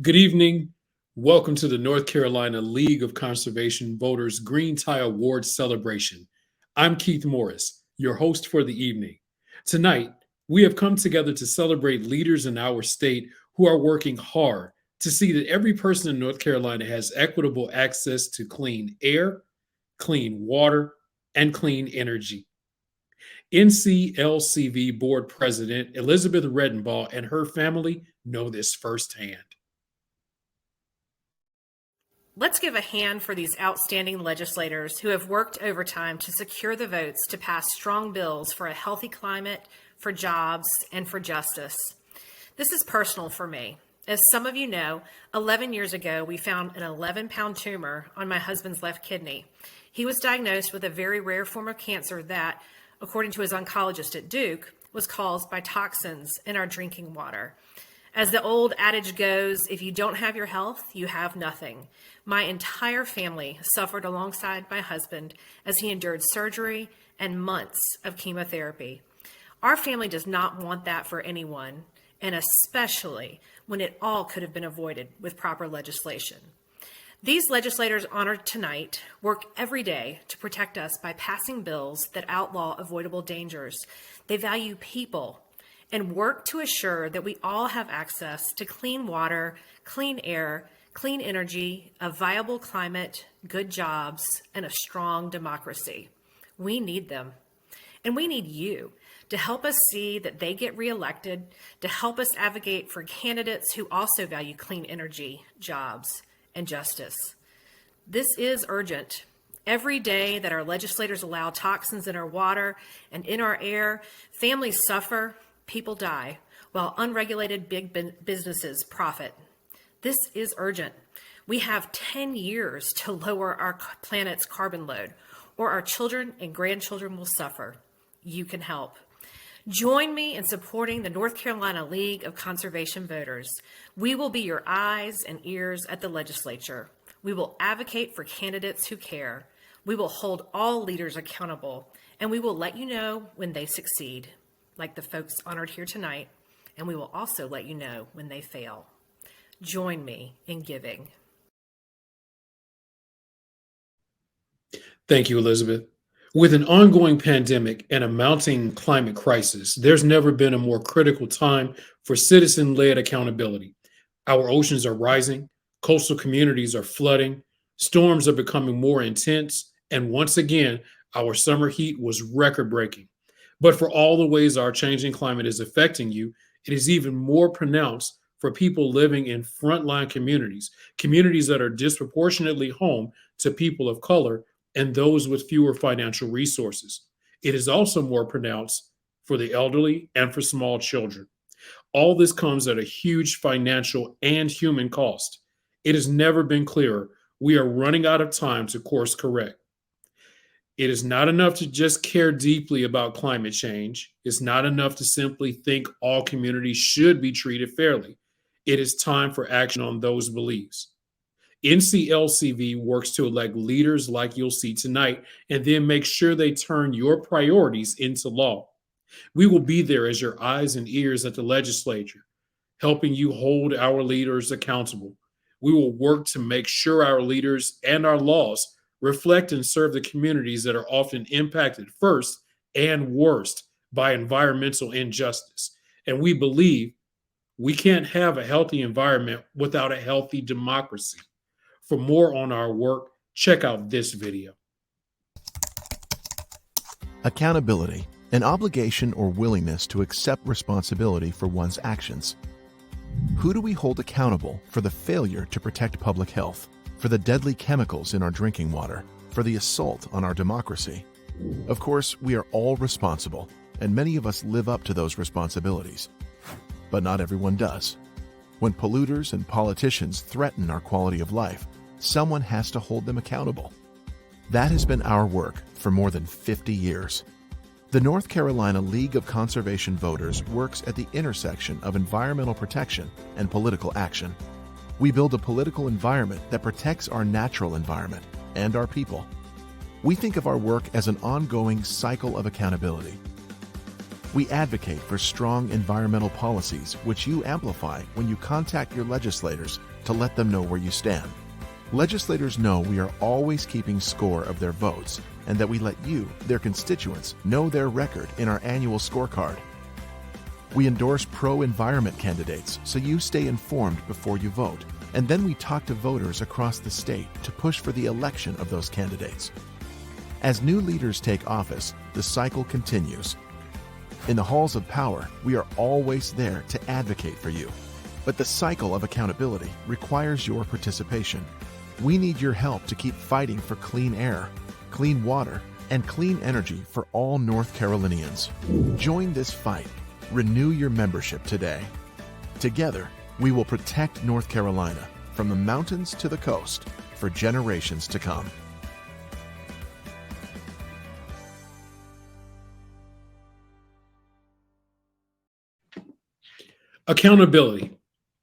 Good evening. Welcome to the North Carolina League of Conservation Voters Green Tie Awards celebration. I'm Keith Morris, your host for the evening. Tonight, we have come together to celebrate leaders in our state who are working hard to see that every person in North Carolina has equitable access to clean air, clean water, and clean energy. NCLCV Board President Elizabeth Redenbaugh and her family know this firsthand. Let's give a hand for these outstanding legislators who have worked overtime to secure the votes to pass strong bills for a healthy climate, for jobs, and for justice. This is personal for me. As some of you know, 11 years ago, we found an 11-pound tumor on my husband's left kidney. He was diagnosed with a very rare form of cancer that, according to his oncologist at Duke, was caused by toxins in our drinking water. As the old adage goes, if you don't have your health, you have nothing. My entire family suffered alongside my husband as he endured surgery and months of chemotherapy. Our family does not want that for anyone, and especially when it all could have been avoided with proper legislation. These legislators honored tonight work every day to protect us by passing bills that outlaw avoidable dangers. They value people and work to assure that we all have access to clean water, clean air, clean energy, a viable climate, good jobs, and a strong democracy. We need them. And we need you to help us see that they get reelected, to help us advocate for candidates who also value clean energy, jobs, and justice. This is urgent. Every day that our legislators allow toxins in our water and in our air, families suffer, people die, while unregulated big businesses profit. This is urgent. We have 10 years to lower our planet's carbon load, or our children and grandchildren will suffer. You can help. Join me in supporting the North Carolina League of Conservation Voters. We will be your eyes and ears at the legislature. We will advocate for candidates who care. We will hold all leaders accountable, and we will let you know when they succeed, like the folks honored here tonight, and we will also let you know when they fail. Join me in giving. Thank you, Elizabeth. With an ongoing pandemic and a mounting climate crisis, there's never been a more critical time for citizen-led accountability. Our oceans are rising, coastal communities are flooding, storms are becoming more intense, and once again, our summer heat was record-breaking. But for all the ways our changing climate is affecting you, it is even more pronounced for people living in frontline communities, communities that are disproportionately home to people of color and those with fewer financial resources. It is also more pronounced for the elderly and for small children. All this comes at a huge financial and human cost. It has never been clearer. We are running out of time to course correct. It is not enough to just care deeply about climate change. It's not enough to simply think all communities should be treated fairly. It is time for action on those beliefs. NCLCV works to elect leaders like you'll see tonight and then make sure they turn your priorities into law. We will be there as your eyes and ears at the legislature, helping you hold our leaders accountable. We will work to make sure our leaders and our laws reflect and serve the communities that are often impacted first and worst by environmental injustice. And we believe we can't have a healthy environment without a healthy democracy. For more on our work, check out this video. Accountability, an obligation or willingness to accept responsibility for one's actions. Who do we hold accountable for the failure to protect public health, for the deadly chemicals in our drinking water, for the assault on our democracy? Of course, we are all responsible, and many of us live up to those responsibilities. But not everyone does. When polluters and politicians threaten our quality of life, someone has to hold them accountable. That has been our work for more than 50 years. The North Carolina League of Conservation Voters works at the intersection of environmental protection and political action. We build a political environment that protects our natural environment and our people. We think of our work as an ongoing cycle of accountability. We advocate for strong environmental policies, which you amplify when you contact your legislators to let them know where you stand. Legislators know we are always keeping score of their votes and that we let you, their constituents, know their record in our annual scorecard. We endorse pro-environment candidates so you stay informed before you vote, and then we talk to voters across the state to push for the election of those candidates. As new leaders take office, the cycle continues. In the halls of power, we are always there to advocate for you. But the cycle of accountability requires your participation. We need your help to keep fighting for clean air, clean water, and clean energy for all North Carolinians. Join this fight. Renew your membership today. Together, we will protect North Carolina from the mountains to the coast for generations to come. Accountability.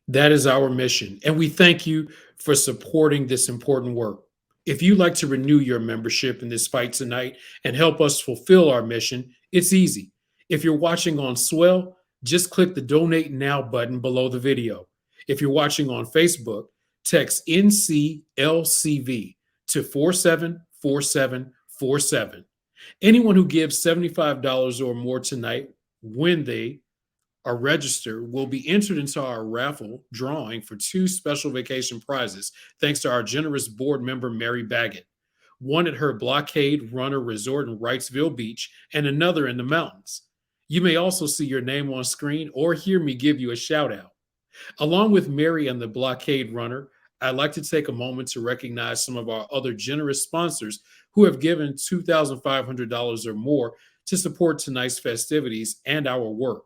That is our mission, and we thank you for supporting this important work. If you'd like to renew your membership in this fight tonight and help us fulfill our mission, it's easy. If you're watching on Swell, just click the Donate Now button below the video. If you're watching on Facebook, text NCLCV to 474747. Anyone who gives $75 or more tonight, when they are registered, will be entered into our raffle drawing for 2 special vacation prizes, thanks to our generous board member, Mary Baggett. One at her Blockade Runner Resort in Wrightsville Beach and another in the mountains. You may also see your name on screen or hear me give you a shout out. Along with Mary and the Blockade Runner, I'd like to take a moment to recognize some of our other generous sponsors who have given $2,500 or more to support tonight's festivities and our work.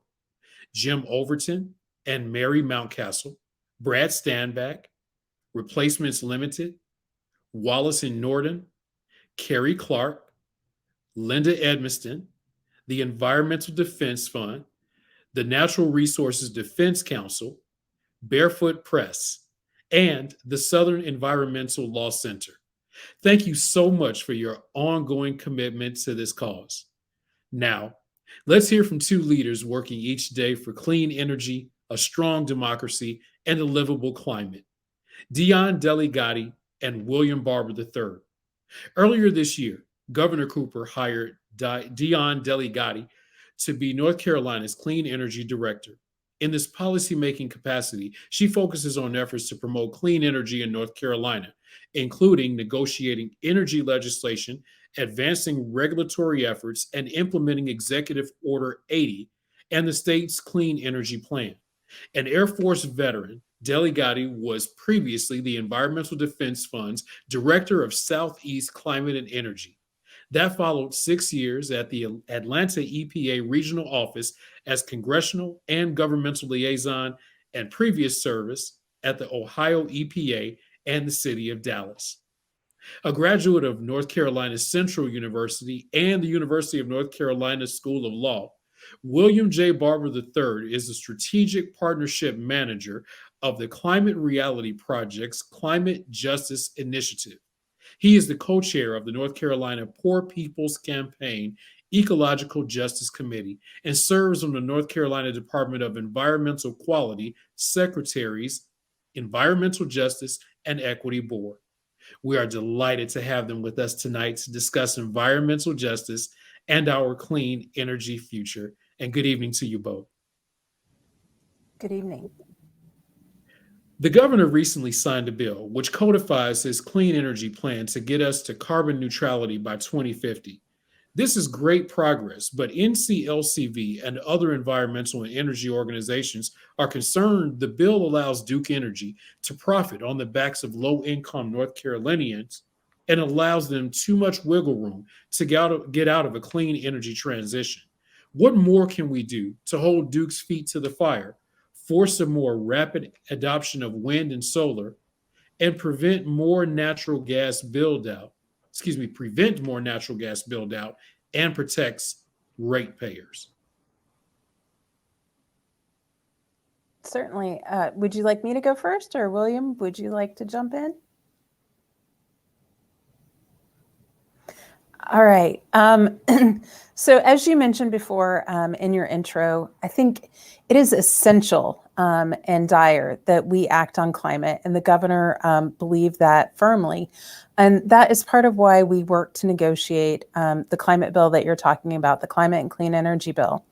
Jim Overton and Mary Mountcastle, Brad Standback, Replacements Limited, Wallace and Norton, Kerry Clark, Linda Edmiston, the Environmental Defense Fund, the Natural Resources Defense Council, Barefoot Press, and the Southern Environmental Law Center. Thank you so much for your ongoing commitment to this cause. Now, let's hear from 2 leaders working each day for clean energy, a strong democracy, and a livable climate. Dion Delegati and William Barber III. Earlier this year, Governor Cooper hired Dion Delegati to be North Carolina's Clean Energy Director. In this policymaking capacity, she focuses on efforts to promote clean energy in North Carolina, including negotiating energy legislation, advancing regulatory efforts, and implementing Executive Order 80 and the state's Clean Energy Plan. An Air Force veteran, Delegati was previously the Environmental Defense Fund's Director of Southeast Climate and Energy. That followed 6 years at the Atlanta EPA Regional Office as Congressional and Governmental Liaison and previous service at the Ohio EPA and the City of Dallas. A graduate of North Carolina Central University and the University of North Carolina School of Law, William J. Barber III is the Strategic Partnership Manager of the Climate Reality Project's Climate Justice Initiative. He is the co-chair of the North Carolina Poor People's Campaign Ecological Justice Committee and serves on the North Carolina Department of Environmental Quality Secretary's Environmental Justice and Equity Board. We are delighted to have them with us tonight to discuss environmental justice and our clean energy future. And good evening to you both. Good evening. The governor recently signed a bill which codifies his clean energy plan to get us to carbon neutrality by 2050. This is great progress, but NCLCV and other environmental and energy organizations are concerned the bill allows Duke Energy to profit on the backs of low-income North Carolinians and allows them too much wiggle room to get out of a clean energy transition. What more can we do to hold Duke's feet to the fire, force a more rapid adoption of wind and solar, and prevent more natural gas build-out and protects ratepayers? Certainly. Would you like me to go first, or William, would you like to jump in? All right. So as you mentioned before in your intro, I think it is essential and dire that we act on climate, and the governor believed that firmly. And that is part of why we work to negotiate the climate bill that you're talking about, the Climate and Clean Energy Bill.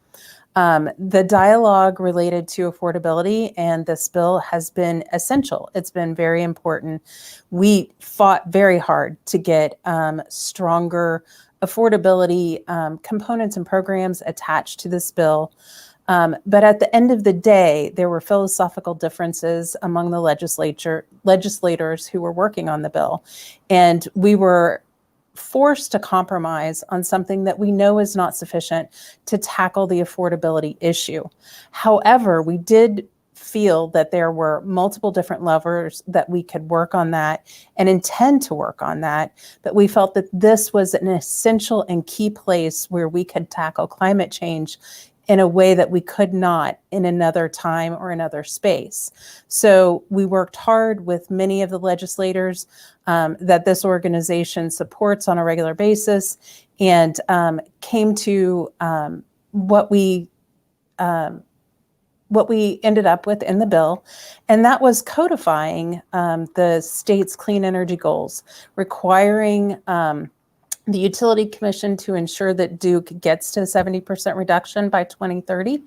The dialogue related to affordability and this bill has been essential. It's been very important. We fought very hard to get stronger affordability components and programs attached to this bill. But at the end of the day, there were philosophical differences among the legislators who were working on the bill. And we were forced to compromise on something that we know is not sufficient to tackle the affordability issue. However, we did feel that there were multiple different levers that we could work on that and intend to work on that, but we felt that this was an essential and key place where we could tackle climate change in a way that we could not in another time or another space. So we worked hard with many of the legislators that this organization supports on a regular basis, and came to what we ended up with in the bill, and that was codifying the state's clean energy goals, requiring the Utility Commission to ensure that Duke gets to 70% reduction by 2030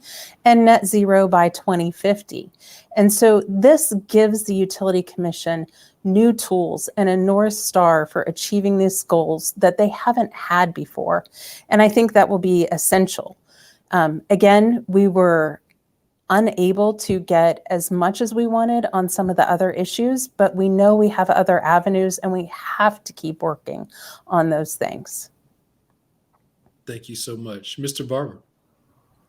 and net zero by 2050. And so this gives the Utility Commission new tools and a North Star for achieving these goals that they haven't had before. And I think that will be essential. Again, we were unable to get as much as we wanted on some of the other issues, but we know we have other avenues and we have to keep working on those things. Thank you so much. Mr. Barber.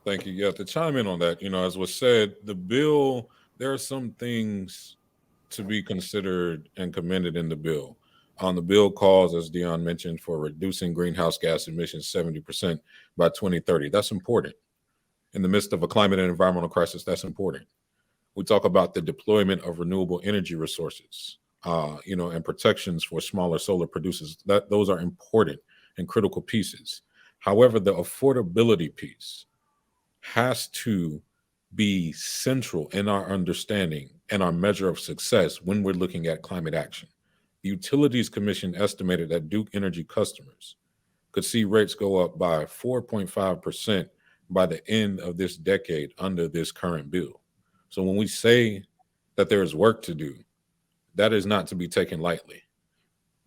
Thank you. Yeah, to chime in on that, as was said, the bill, there are some things to be considered and commended in the bill. The bill calls, as Dion mentioned, for reducing greenhouse gas emissions 70% by 2030. That's important. In the midst of a climate and environmental crisis, that's important. We talk about the deployment of renewable energy resources, and protections for smaller solar producers. Those are important and critical pieces. However, the affordability piece has to be central in our understanding and our measure of success when we're looking at climate action. The Utilities Commission estimated that Duke Energy customers could see rates go up by 4.5% by the end of this decade under this current bill. So when we say that there is work to do, that is not to be taken lightly.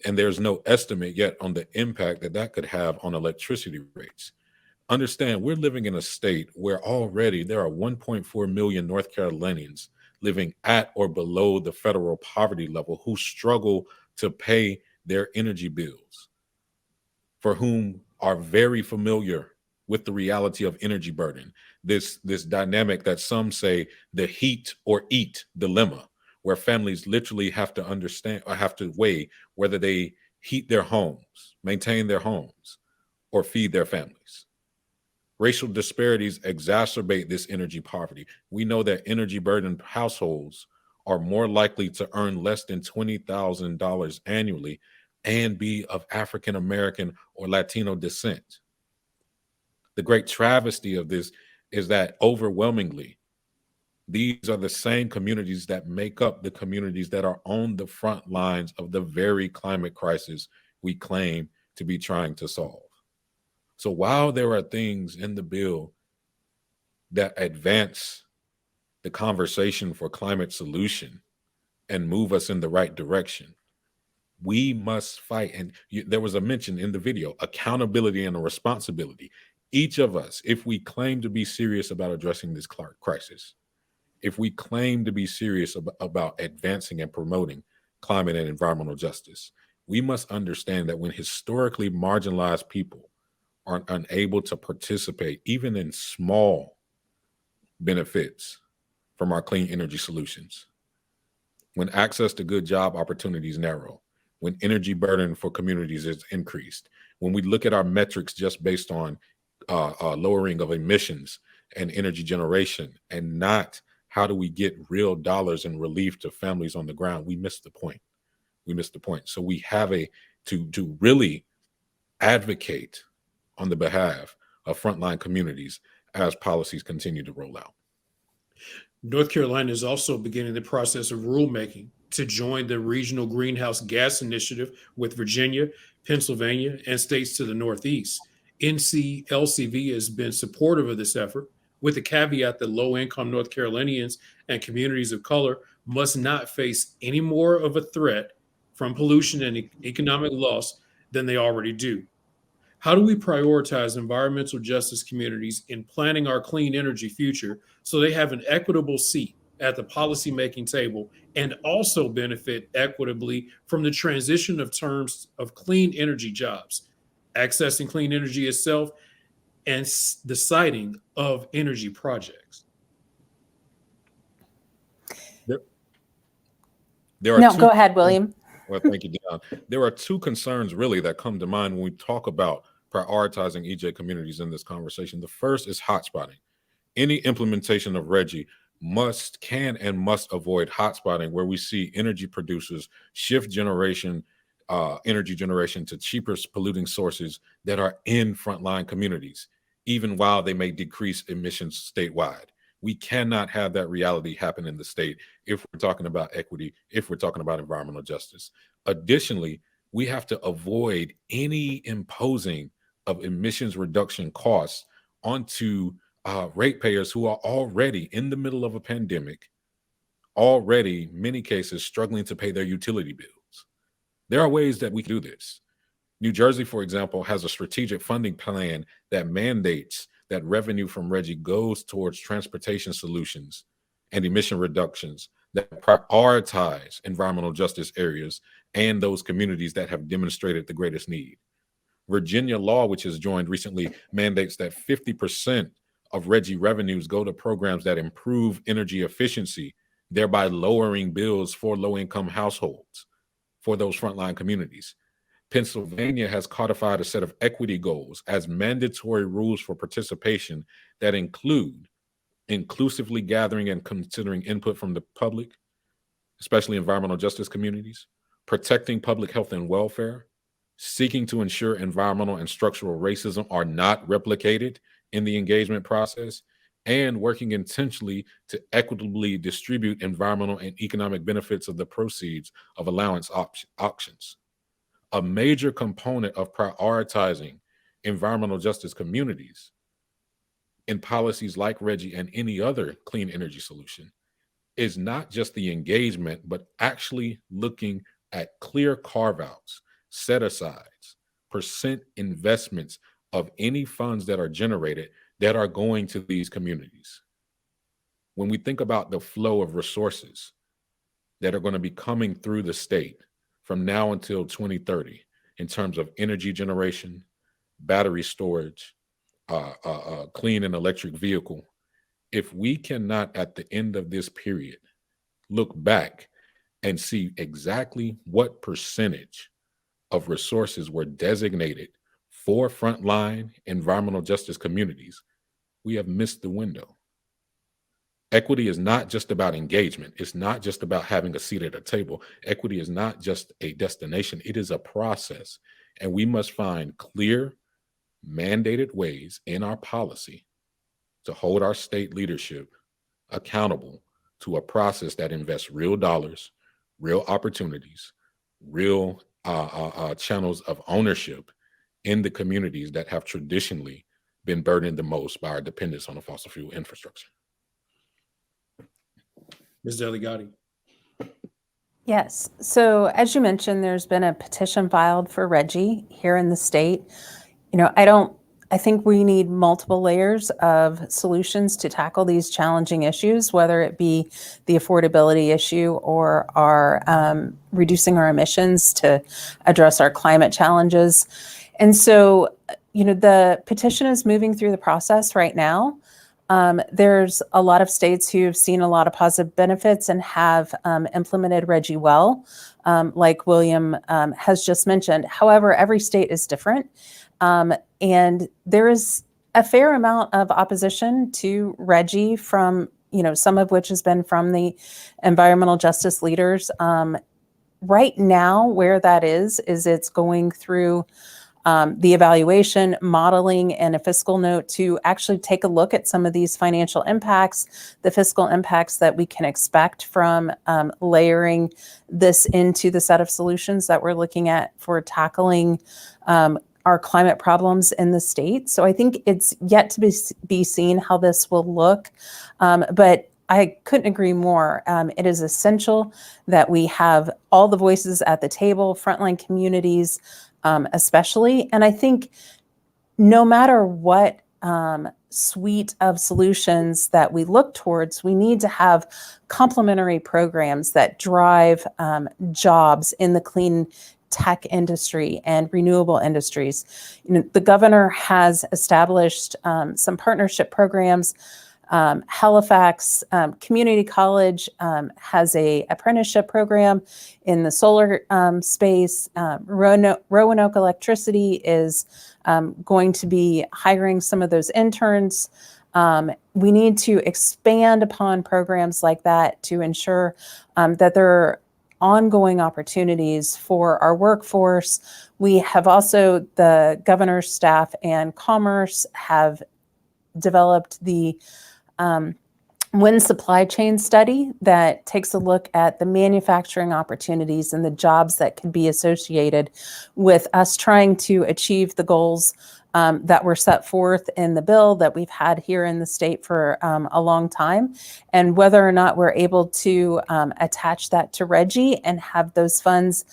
And there's no estimate yet on the impact that that could have on electricity rates. Understand, we're living in a state where already there are 1.4 million North Carolinians living at or below the federal poverty level who struggle to pay their energy bills, for whom are very familiar with the reality of energy burden, this dynamic that some say the heat or eat dilemma, where families literally have to understand or have to weigh whether they heat their homes, maintain their homes, or feed their families. Racial disparities exacerbate this energy poverty. We know that energy burdened households are more likely to earn less than $20,000 annually and be of African American or Latino descent. The great travesty of this is that overwhelmingly, these are the same communities that make up the communities that are on the front lines of the very climate crisis we claim to be trying to solve. So while there are things in the bill that advance the conversation for climate solution and move us in the right direction, we must fight. And there was a mention in the video, accountability and a responsibility. Each of us, if we claim to be serious about addressing this crisis, if we claim to be serious about advancing and promoting climate and environmental justice, we must understand that when historically marginalized people are unable to participate, even in small benefits from our clean energy solutions, when access to good job opportunities narrow, when energy burden for communities is increased, when we look at our metrics just based on lowering of emissions and energy generation and not how do we get real dollars and relief to families on the ground, we miss the point. We miss the point. So we have to really advocate on the behalf of frontline communities as policies continue to roll out. North Carolina is also beginning the process of rulemaking to join the Regional Greenhouse Gas Initiative with Virginia, Pennsylvania, and states to the Northeast. NCLCV has been supportive of this effort, with the caveat that low-income North Carolinians and communities of color must not face any more of a threat from pollution and economic loss than they already do. How do we prioritize environmental justice communities in planning our clean energy future so they have an equitable seat at the policymaking table and also benefit equitably from the transition of terms of clean energy jobs, accessing clean energy itself, and the siting of energy projects? There are No, two, go ahead, William. well, thank you, Dion. There are two concerns really that come to mind when we talk about prioritizing EJ communities in this conversation. The first is hotspotting. Any implementation of RGGI can and must avoid hotspotting, where we see energy producers shift energy generation to cheaper polluting sources that are in frontline communities, even while they may decrease emissions statewide. We cannot have that reality happen in the state if we're talking about equity, if we're talking about environmental justice. Additionally, we have to avoid any imposing of emissions reduction costs onto ratepayers who are already in the middle of a pandemic, already, many cases, struggling to pay their utility bills. There are ways that we can do this. New Jersey, for example, has a strategic funding plan that mandates that revenue from RGGI goes towards transportation solutions and emission reductions that prioritize environmental justice areas and those communities that have demonstrated the greatest need. Virginia law, which has joined recently, mandates that 50% of RGGI revenues go to programs that improve energy efficiency, thereby lowering bills for low-income households for those frontline communities. Pennsylvania has codified a set of equity goals as mandatory rules for participation that include inclusively gathering and considering input from the public, especially environmental justice communities, protecting public health and welfare, seeking to ensure environmental and structural racism are not replicated in the engagement process, and working intentionally to equitably distribute environmental and economic benefits of the proceeds of allowance auctions. A major component of prioritizing environmental justice communities in policies like RGGI and any other clean energy solution is not just the engagement, but actually looking at clear carve-outs, set-asides, percent investments of any funds that are generated that are going to these communities. When we think about the flow of resources that are going to be coming through the state from now until 2030 in terms of energy generation, battery storage, clean and electric vehicle, if we cannot at the end of this period look back and see exactly what percentage of resources were designated for frontline environmental justice communities, we have missed the window. Equity is not just about engagement. It's not just about having a seat at a table. Equity is not just a destination. It is a process. And we must find clear, mandated ways in our policy to hold our state leadership accountable to a process that invests real dollars, real opportunities, real channels of ownership in the communities that have traditionally been burdened the most by our dependence on the fossil fuel infrastructure. Ms. Delegati. Yes. So as you mentioned, there's been a petition filed for RGGI here in the state. I think we need multiple layers of solutions to tackle these challenging issues, whether it be the affordability issue or our reducing our emissions to address our climate challenges. And so, the petition is moving through the process right now. There's a lot of states who have seen a lot of positive benefits and have implemented RGGI well, like William has just mentioned. However, every state is different. And there is a fair amount of opposition to RGGI from, some of which has been from the environmental justice leaders. Right now, where that is it's going through the evaluation, modeling, and a fiscal note to actually take a look at some of these financial impacts, the fiscal impacts that we can expect from layering this into the set of solutions that we're looking at for tackling our climate problems in the state. So I think it's yet to be seen how this will look, but I couldn't agree more. It is essential that we have all the voices at the table, frontline communities especially. And I think no matter what suite of solutions that we look towards, we need to have complementary programs that drive jobs in the clean tech industry and renewable industries. The governor has established some partnership programs. Halifax Community College has a apprenticeship program in the solar space. Roanoke Electricity is going to be hiring some of those interns. We need to expand upon programs like that to ensure that there are ongoing opportunities for our workforce. We have also, the governor's staff and Commerce have developed the wind supply chain study that takes a look at the manufacturing opportunities and the jobs that can be associated with us trying to achieve the goals that were set forth in the bill that we've had here in the state for a long time, and whether or not we're able to attach that to RGGI and have those funds.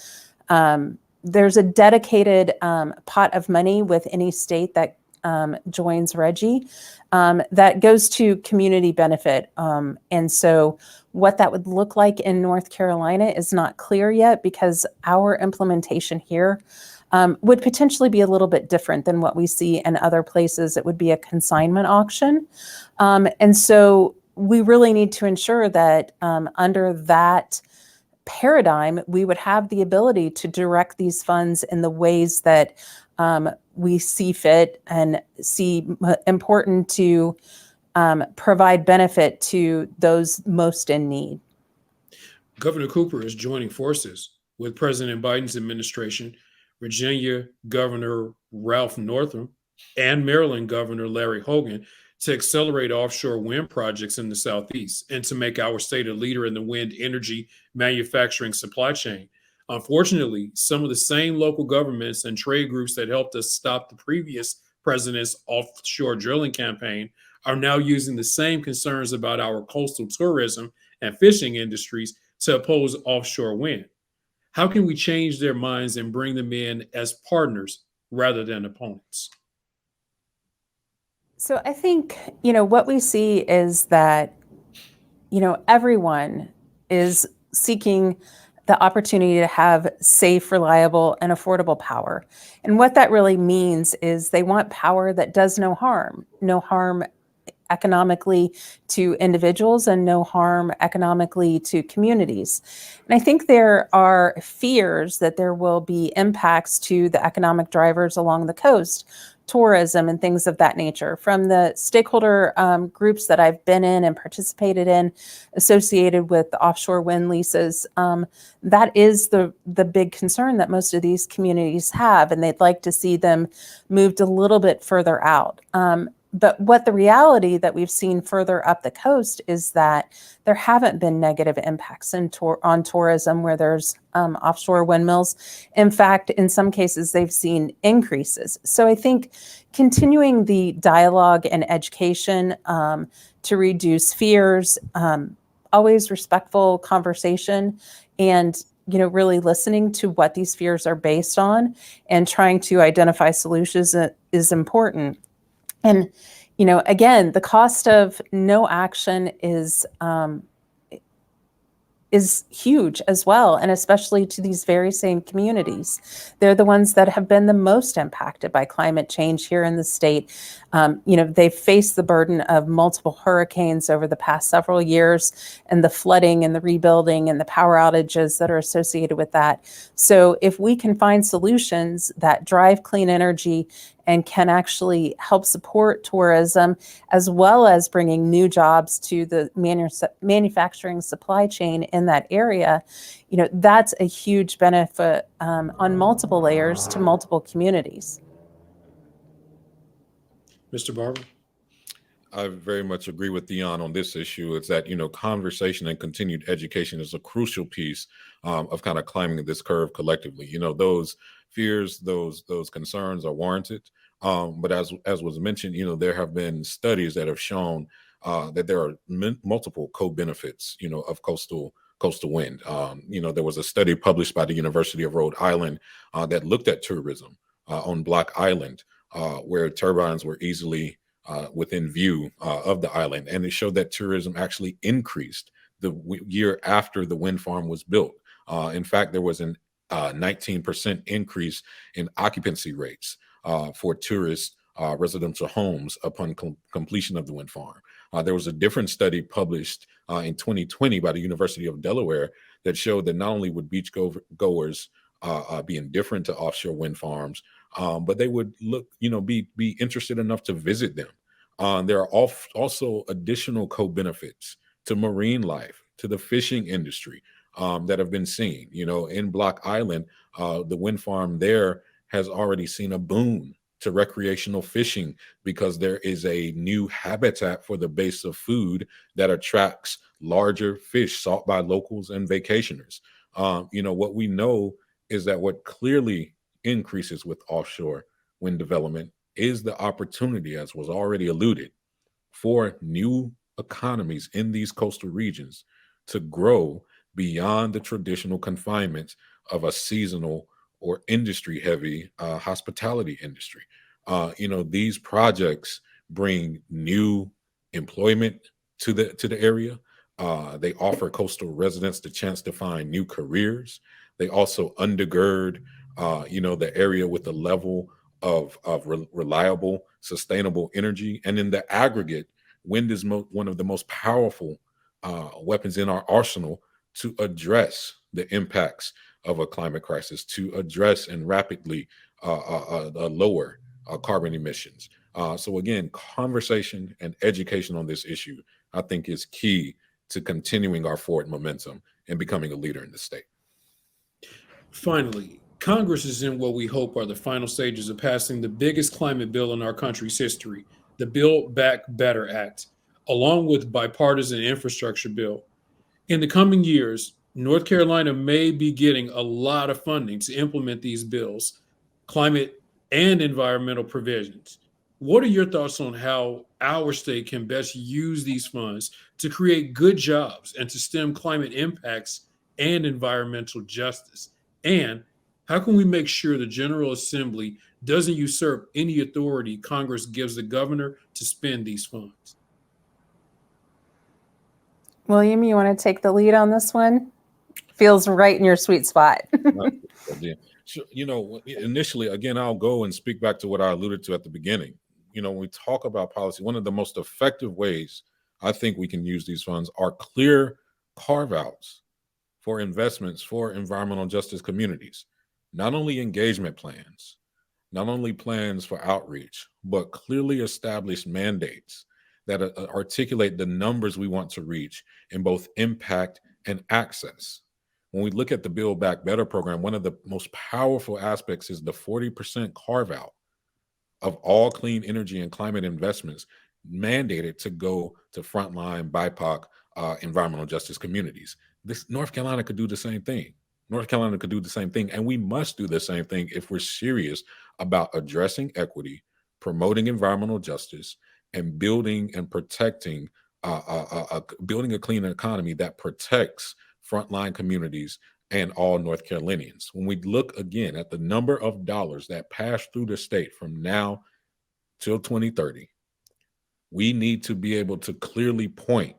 There's a dedicated pot of money with any state that joins RGGI that goes to community benefit. And so what that would look like in North Carolina is not clear yet, because our implementation here would potentially be a little bit different than what we see in other places. It would be a consignment auction. And so we really need to ensure that under that paradigm, we would have the ability to direct these funds in the ways that we see fit and see important to provide benefit to those most in need. Governor Cooper is joining forces with President Biden's administration, Virginia Governor Ralph Northam, and Maryland Governor Larry Hogan to accelerate offshore wind projects in the Southeast and to make our state a leader in the wind energy manufacturing supply chain. Unfortunately, some of the same local governments and trade groups that helped us stop the previous president's offshore drilling campaign are now using the same concerns about our coastal tourism and fishing industries to oppose offshore wind. How can we change their minds and bring them in as partners rather than opponents? So I think, what we see is that, everyone is seeking the opportunity to have safe, reliable, and affordable power. And what that really means is they want power that does no harm economically to individuals and no harm economically to communities. And I think there are fears that there will be impacts to the economic drivers along the coast, tourism and things of that nature. From the stakeholder groups that I've been in and participated in associated with the offshore wind leases, that is the big concern that most of these communities have, and they'd like to see them moved a little bit further out. But what the reality that we've seen further up the coast is that there haven't been negative impacts on tourism where there's offshore windmills. In fact, in some cases, they've seen increases. So I think continuing the dialogue and education to reduce fears, always respectful conversation, and really listening to what these fears are based on and trying to identify solutions is important. And, again, the cost of no action is huge as well, and especially to these very same communities. They're the ones that have been the most impacted by climate change here in the state. They've faced the burden of multiple hurricanes over the past several years, and the flooding and the rebuilding and the power outages that are associated with that. So if we can find solutions that drive clean energy and can actually help support tourism as well as bringing new jobs to the manufacturing supply chain in that area, that's a huge benefit on multiple layers to multiple communities. Mr. Barber? I very much agree with Dion on this issue. It's that, conversation and continued education is a crucial piece of kind of climbing this curve collectively. Those fears, those concerns are warranted. But as was mentioned, there have been studies that have shown that there are multiple co-benefits, of coastal wind. There was a study published by the University of Rhode Island that looked at tourism on Block Island, where turbines were easily within view of the island. And it showed that tourism actually increased the year after the wind farm was built. In fact, there was an 19% increase in occupancy rates for tourist residential homes upon completion of the wind farm. There was a different study published in 2020 by the University of Delaware that showed that not only would beach goers be indifferent to offshore wind farms, but they would be interested enough to visit them. There are also additional co-benefits to marine life, to the fishing industry that have been seen. In Block Island, the wind farm there has already seen a boon to recreational fishing because there is a new habitat for the base of food that attracts larger fish sought by locals and vacationers. What we know is that what clearly increases with offshore wind development is the opportunity, as was already alluded, for new economies in these coastal regions to grow beyond the traditional confinements of a seasonal or industry-heavy hospitality industry. These projects bring new employment to the area. They offer coastal residents the chance to find new careers. They also undergird, the area with a level of reliable, sustainable energy. And in the aggregate, wind is one of the most powerful weapons in our arsenal to address the impacts of a climate crisis, to address and rapidly lower carbon emissions. So again, conversation and education on this issue, I think, is key to continuing our forward momentum and becoming a leader in the state. Finally, Congress is in what we hope are the final stages of passing the biggest climate bill in our country's history, the Build Back Better Act, along with bipartisan infrastructure bill. In the coming years, North Carolina may be getting a lot of funding to implement these bills, climate and environmental provisions. What are your thoughts on how our state can best use these funds to create good jobs and to stem climate impacts and environmental justice? And how can we make sure the General Assembly doesn't usurp any authority Congress gives the governor to spend these funds? William, you want to take the lead on this one? Feels right in your sweet spot. So, initially, again, I'll go and speak back to what I alluded to at the beginning. When we talk about policy, one of the most effective ways I think we can use these funds are clear carve-outs for investments for environmental justice communities. Not only engagement plans, not only plans for outreach, but clearly established mandates that articulate the numbers we want to reach in both impact and access. When we look at the Build Back Better program, one of the most powerful aspects is the 40% carve out of all clean energy and climate investments mandated to go to frontline BIPOC environmental justice communities. North Carolina could do the same thing. North Carolina could do the same thing, and we must do the same thing if we're serious about addressing equity, promoting environmental justice, and building and protecting, building a clean economy that protects frontline communities and all North Carolinians. When we look again at the number of dollars that pass through the state from now till 2030, we need to be able to clearly point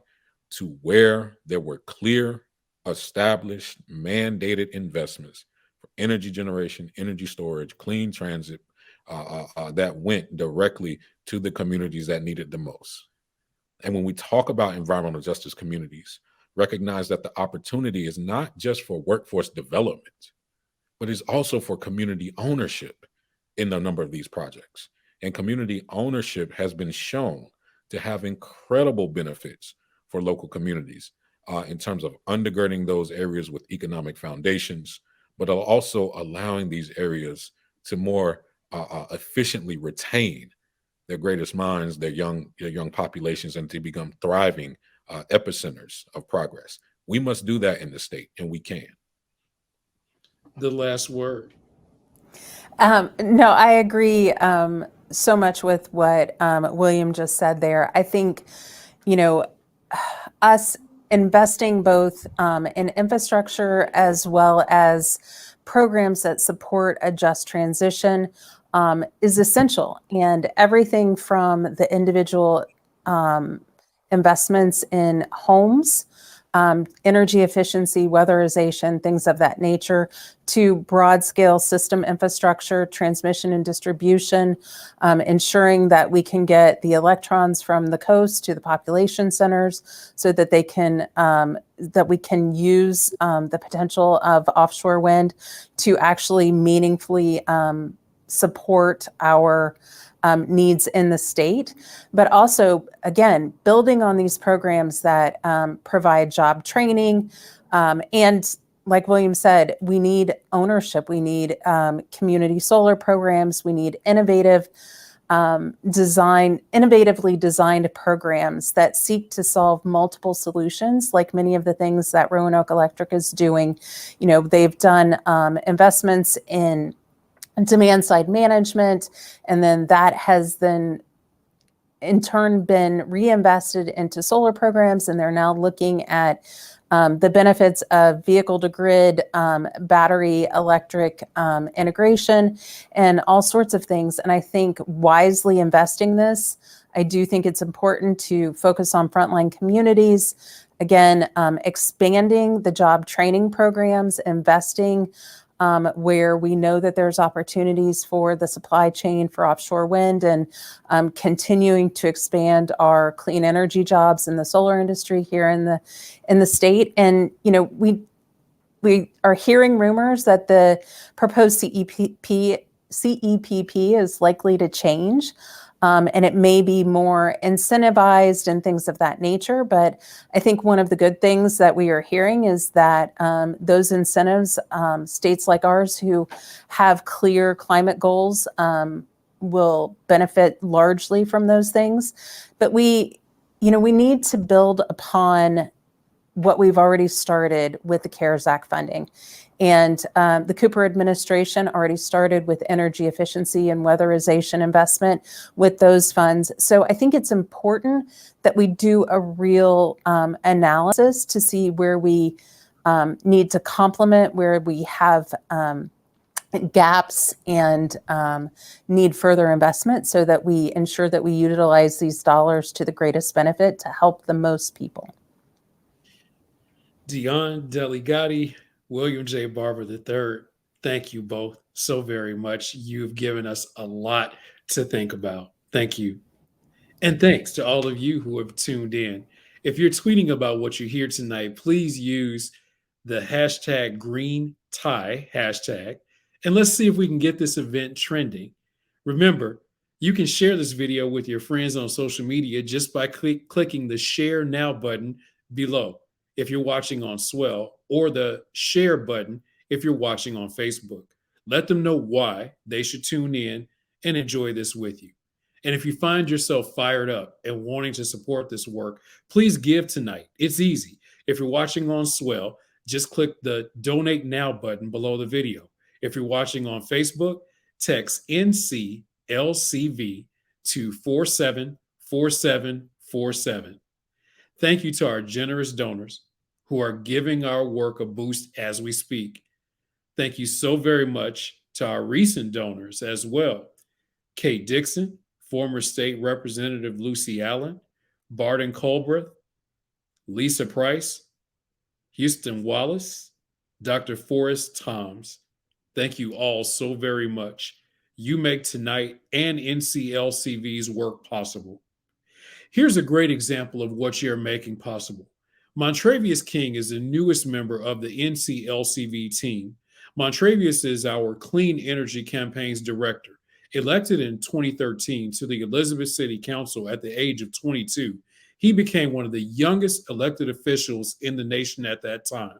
to where there were clear, established, mandated investments for energy generation, energy storage, clean transit that went directly to the communities that needed the most. And when we talk about environmental justice communities, recognize that the opportunity is not just for workforce development, but is also for community ownership in a number of these projects. And community ownership has been shown to have incredible benefits for local communities in terms of undergirding those areas with economic foundations, but also allowing these areas to more efficiently retain their greatest minds, their young populations, and to become thriving epicenters of progress. We must do that in the state, and we can. The last word. No, I agree so much with what William just said there. I think, you know, us investing both in infrastructure as well as programs that support a just transition is essential. And everything from the individual investments in homes, energy efficiency, weatherization, things of that nature, to broad scale system infrastructure, transmission and distribution, ensuring that we can get the electrons from the coast to the population centers so that they can, that we can use the potential of offshore wind to actually meaningfully support our needs in the state, but also, again, building on these programs that provide job training. And like William said, we need ownership. We need community solar programs. We need innovatively designed programs that seek to solve multiple solutions, like many of the things that Roanoke Electric is doing. You know, they've done investments in demand side management, and then that has then in turn been reinvested into solar programs, and they're now looking at the benefits of vehicle to grid, battery electric integration, and all sorts of things. And I think wisely investing this, I do think it's important to focus on frontline communities. Again, expanding the job training programs, investing where we know that there's opportunities for the supply chain for offshore wind, and continuing to expand our clean energy jobs in the solar industry here in the state. And you know, we are hearing rumors that the proposed CEPP is likely to change. And it may be more incentivized and things of that nature. But I think one of the good things that we are hearing is that those incentives, states like ours who have clear climate goals will benefit largely from those things. But we need to build upon what we've already started with the CARES Act funding. And the Cooper administration already started with energy efficiency and weatherization investment with those funds. So I think it's important that we do a real analysis to see where we need to complement, where we have gaps and need further investment, so that we ensure that we utilize these dollars to the greatest benefit to help the most people. Dion Deligatti, William J. Barber III, thank you both so very much. You've given us a lot to think about. Thank you. And thanks to all of you who have tuned in. If you're tweeting about what you hear tonight, please use the hashtag green tie hashtag, and let's see if we can get this event trending. Remember, you can share this video with your friends on social media just by clicking the share now button below if you're watching on Swell, or the share button if you're watching on Facebook. Let them know why they should tune in and enjoy this with you. And if you find yourself fired up and wanting to support this work, please give tonight. It's easy. If you're watching on Swell, just click the Donate Now button below the video. If you're watching on Facebook, text NCLCV to 474747. Thank you to our generous donors who are giving our work a boost as we speak. Thank you so very much to our recent donors as well. Kate Dixon, former State Representative Lucy Allen, Barton Colbreth, Lisa Price, Houston Wallace, Dr. Forrest Toms. Thank you all so very much. You make tonight and NCLCV's work possible. Here's a great example of what you're making possible. Montravius King is the newest member of the NCLCV team. Montravius is our Clean Energy Campaigns Director, Elected in 2013 to the Elizabeth City Council at the age of 22, he became one of the youngest elected officials in the nation at that time.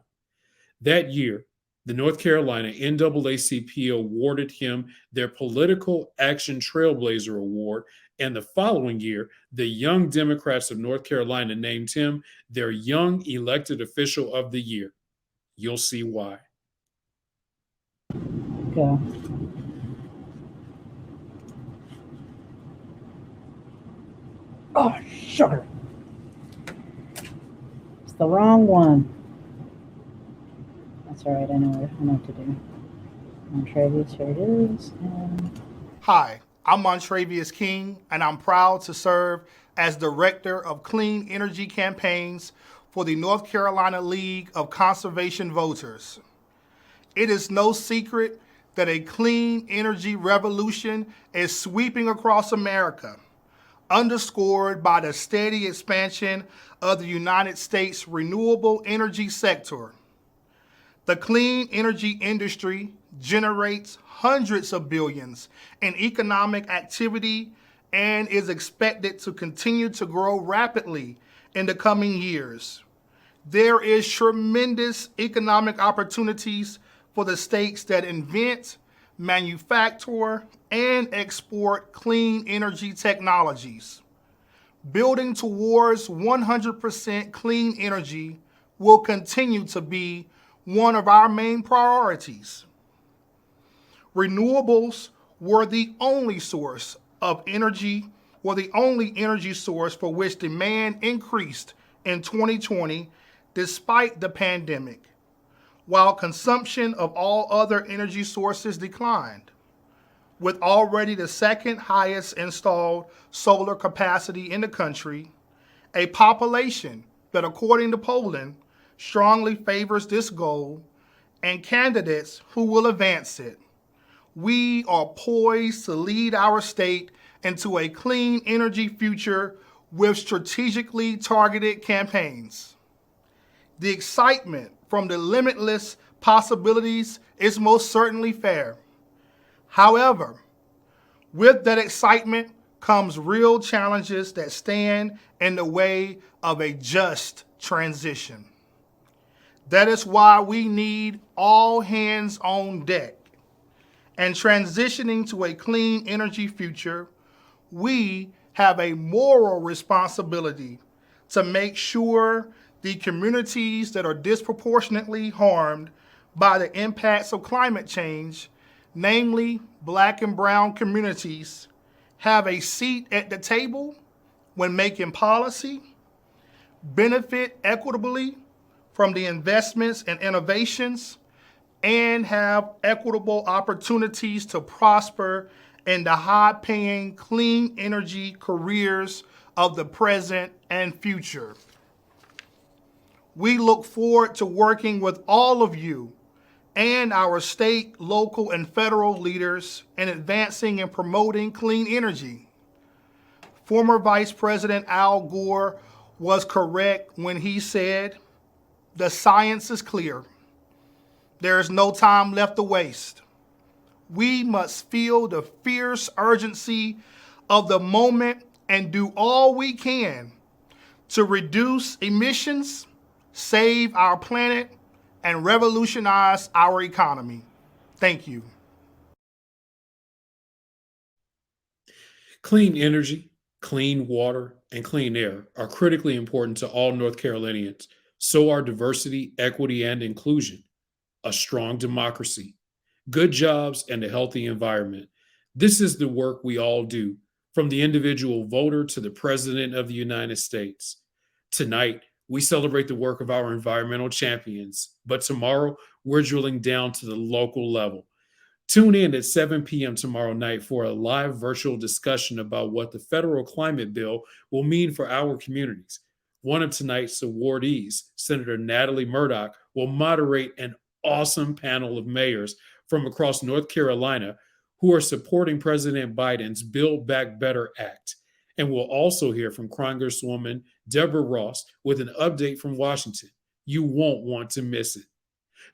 That year, the North Carolina NAACP awarded him their Political Action Trailblazer Award, and the following year, the Young Democrats of North Carolina named him their Young Elected Official of the Year. You'll see why. Go. Oh, sugar. It's the wrong one. That's all right. I know what to do. Montravius, here it is. And Hi, I'm Montravius King, and I'm proud to serve as Director of Clean Energy Campaigns for the North Carolina League of Conservation Voters. It is no secret that a clean energy revolution is sweeping across America, underscored by the steady expansion of the United States renewable energy sector. The clean energy industry generates hundreds of billions in economic activity and is expected to continue to grow rapidly in the coming years. There is tremendous economic opportunities for the states that invent, manufacture, and export clean energy technologies. Building towards 100% clean energy will continue to be one of our main priorities. Renewables were the only energy source for which demand increased in 2020 despite the pandemic, while consumption of all other energy sources declined. With already the second highest installed solar capacity in the country, a population that, according to polling, strongly favors this goal, and candidates who will advance it, we are poised to lead our state into a clean energy future with strategically targeted campaigns. The excitement from the limitless possibilities is most certainly fair. However, with that excitement comes real challenges that stand in the way of a just transition. That is why we need all hands on deck. And transitioning to a clean energy future, we have a moral responsibility to make sure the communities that are disproportionately harmed by the impacts of climate change, namely Black and brown communities, have a seat at the table when making policy, benefit equitably from the investments and innovations, and have equitable opportunities to prosper in the high-paying clean energy careers of the present and future. We look forward to working with all of you and our state, local, and federal leaders in advancing and promoting clean energy. Former Vice President Al Gore was correct when he said, "The science is clear. There is no time left to waste." We must feel the fierce urgency of the moment and do all we can to reduce emissions, save our planet, and revolutionize our economy. Thank you. Clean energy, clean water, and clean air are critically important to all North Carolinians. So are diversity, equity, and inclusion, a strong democracy, good jobs, and a healthy environment. This is the work we all do, from the individual voter to the President of the United States. Tonight, we celebrate the work of our environmental champions, but tomorrow we're drilling down to the local level. Tune in at 7 p.m. tomorrow night for a live virtual discussion about what the federal climate bill will mean for our communities. One of tonight's awardees, Senator Natalie Murdock, will moderate an awesome panel of mayors from across North Carolina who are supporting President Biden's Build Back Better Act. And we'll also hear from Congresswoman Deborah Ross with an update from Washington. You won't want to miss it.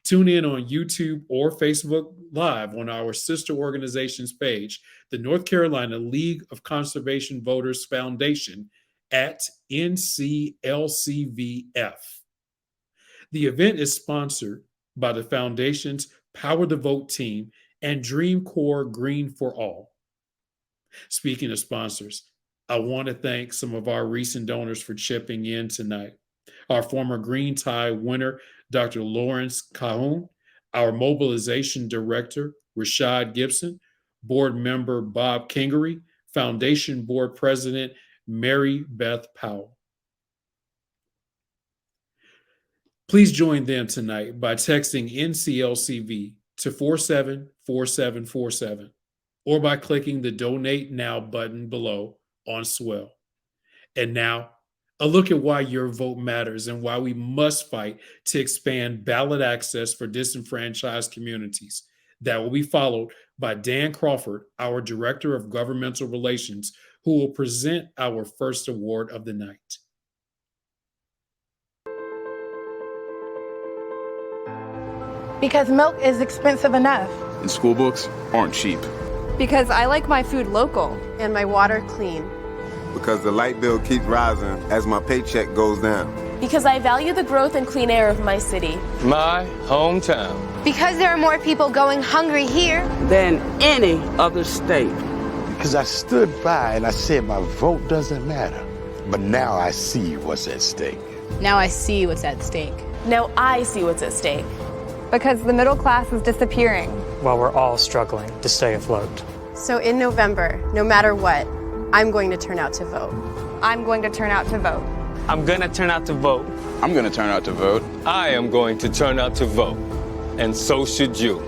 Tune in on YouTube or Facebook Live on our sister organization's page, the North Carolina League of Conservation Voters Foundation at NCLCVF. The event is sponsored by the Foundation's Power the Vote team and Dream Corps Green for All. Speaking of sponsors, I want to thank some of our recent donors for chipping in tonight. Our former Green Tie winner, Dr. Lawrence Cahoon, our mobilization director, Rashad Gibson, board member Bob Kingery, foundation board president Mary Beth Powell. Please join them tonight by texting NCLCV to 474747 or by clicking the Donate Now button below on Swell. And now, a look at why your vote matters and why we must fight to expand ballot access for disenfranchised communities. That will be followed by Dan Crawford, our Director of Governmental Relations, who will present our first award of the night. Because milk is expensive enough. And school books aren't cheap. Because I like my food local and my water clean. Because the light bill keeps rising as my paycheck goes down. Because I value the growth and clean air of my city. My hometown. Because there are more people going hungry here than any other state. Because I stood by and I said my vote doesn't matter. But now I see what's at stake. Now I see what's at stake. Now I see what's at stake. Because the middle class is disappearing. While we're all struggling to stay afloat. So in November, no matter what, I'm going to turn out to vote. I'm going to turn out to vote. I'm going to turn out to vote. I'm going to turn out to vote. I am going to turn out to vote. And so should you.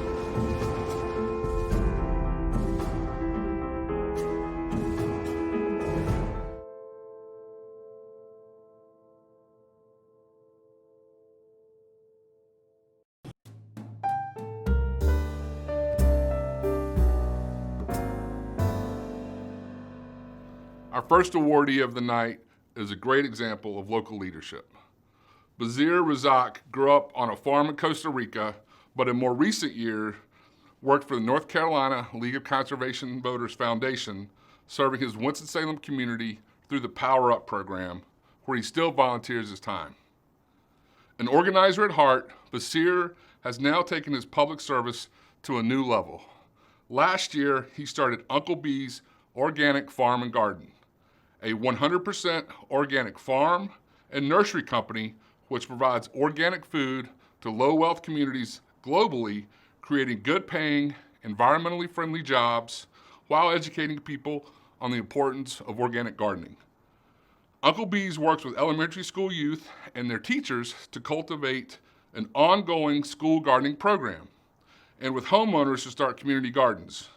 Our first awardee of the night is a great example of local leadership. Basir Razak grew up on a farm in Costa Rica, but in more recent years worked for the North Carolina League of Conservation Voters Foundation, serving his Winston-Salem community through the Power Up program, where he still volunteers his time. An organizer at heart, Basir has now taken his public service to a new level. Last year, he started Uncle B's Organic Farm and Garden, a 100% organic farm and nursery company which provides organic food to low-wealth communities globally, creating good-paying, environmentally friendly jobs while educating people on the importance of organic gardening. Uncle B's works with elementary school youth and their teachers to cultivate an ongoing school gardening program, and with homeowners to start community gardens.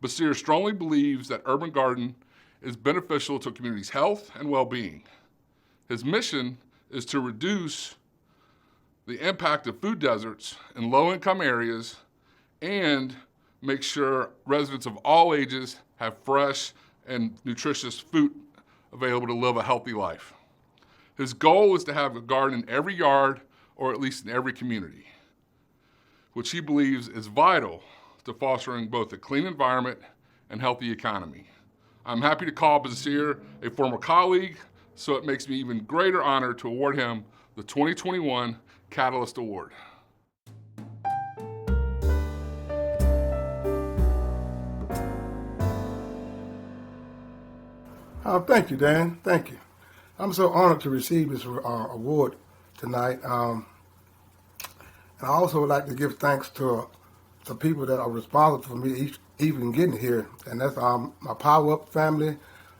Basir strongly believes that urban garden is beneficial to a community's health and well-being. His mission is to reduce the impact of food deserts in low-income areas and make sure residents of all ages have fresh and nutritious food available to live a healthy life. His goal is to have a garden in every yard or at least in every community, which he believes is vital to fostering both a clean environment and healthy economy. I'm happy to call Basir a former colleague, so it makes me even greater honor to award him the 2021 Catalyst Award. Thank you, Dan. Thank you. I'm so honored to receive this award tonight. And I also would like to give thanks to the people that are responsible for me even getting here. And that's my Power Up family,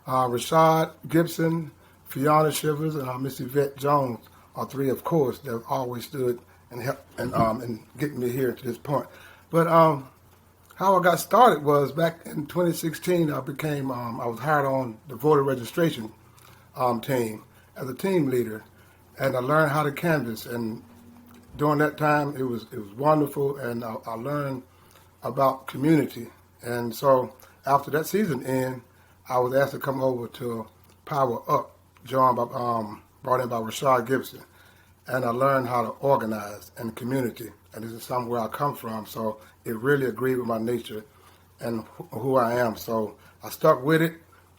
Rashad Gibson, Fiona Shivers, and Miss Yvette Jones are three, of course, that have always stood and helped and getting me here to this point. But how I got started was back in 2016. I was hired on the voter registration team as a team leader, and I learned how to canvass. And during that time, it was wonderful, and I learned about community. And so after that season ended, I was asked to come over to Power Up, brought in by Rashad Gibson. and I learned how to organize in the community. And this is somewhere I come from, so it really agreed with my nature and who I am. So I stuck with it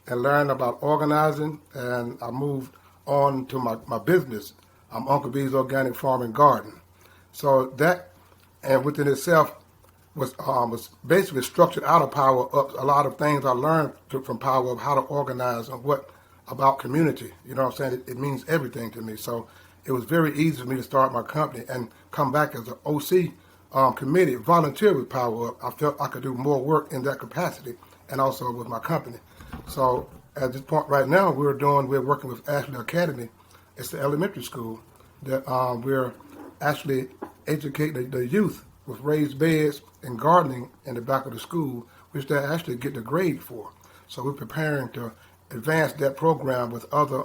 and learned about organizing, and I moved on to my business. I'm Uncle B's Organic Farm and Garden. So that, and within itself, was basically structured out of Power Up. A lot of things I learned from Power Up, how to organize and what about community. You know what I'm saying? It means everything to me. So it was very easy for me to start my company and come back as an OC committee, volunteer with Power Up. I felt I could do more work in that capacity and also with my company. So at this point right now, we're working with Ashley Academy. It's the elementary school that we're actually educating the youth with raised beds and gardening in the back of the school, which they actually get the grade for. So we're preparing to advance that program with other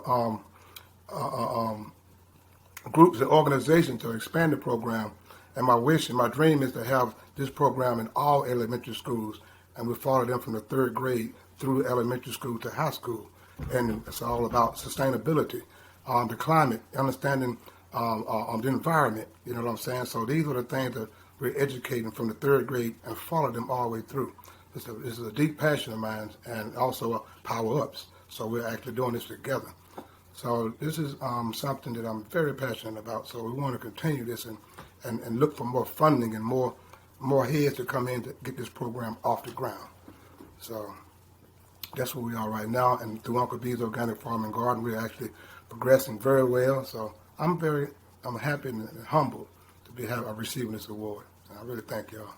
groups and organizations to expand the program. And my wish and my dream is to have this program in all elementary schools, and we follow them from the 3rd grade through elementary school to high school. And it's all about sustainability, the climate, understanding the environment, you know what I'm saying? So these are the things that we're educating from the 3rd grade and follow them all the way through. This is a deep passion of mine, and also Power Ups. So we're actually doing this together. So this is something that I'm very passionate about. So we want to continue this and look for more funding and more heads to come in to get this program off the ground. So that's where we are right now. And through Uncle B's Organic Farm and Garden, we're actually progressing very well. So I'm happy and humbled to be receiving this award. And I really thank y'all.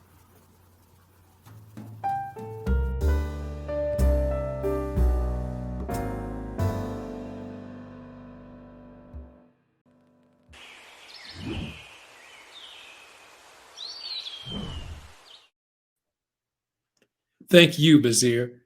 Thank you, Bazir,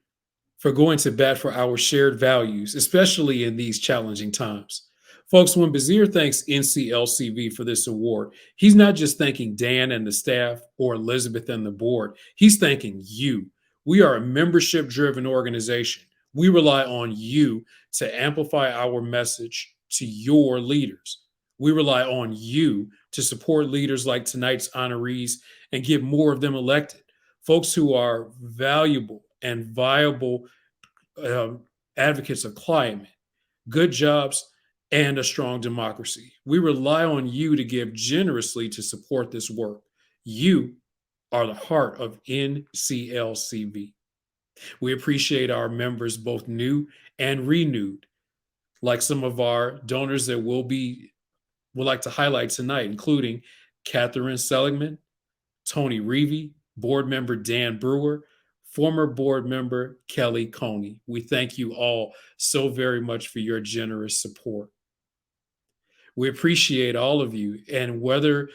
for going to bat for our shared values, especially in these challenging times. Folks, when Bazir thanks NCLCV for this award, he's not just thanking Dan and the staff or Elizabeth and the board. He's thanking you. We are a membership-driven organization. We rely on you to amplify our message to your leaders. We rely on you to support leaders like tonight's honorees and get more of them elected. Folks who are valuable and viable advocates of climate, good jobs, and a strong democracy. We rely on you to give generously to support this work. You are the heart of NCLCV. We appreciate our members, both new and renewed, like some of our donors that would like to highlight tonight, including Catherine Seligman, Tony Reevy, board member Dan Brewer, former board member Kelly Coney. We thank you all so very much for your generous support. We appreciate all of you, and whether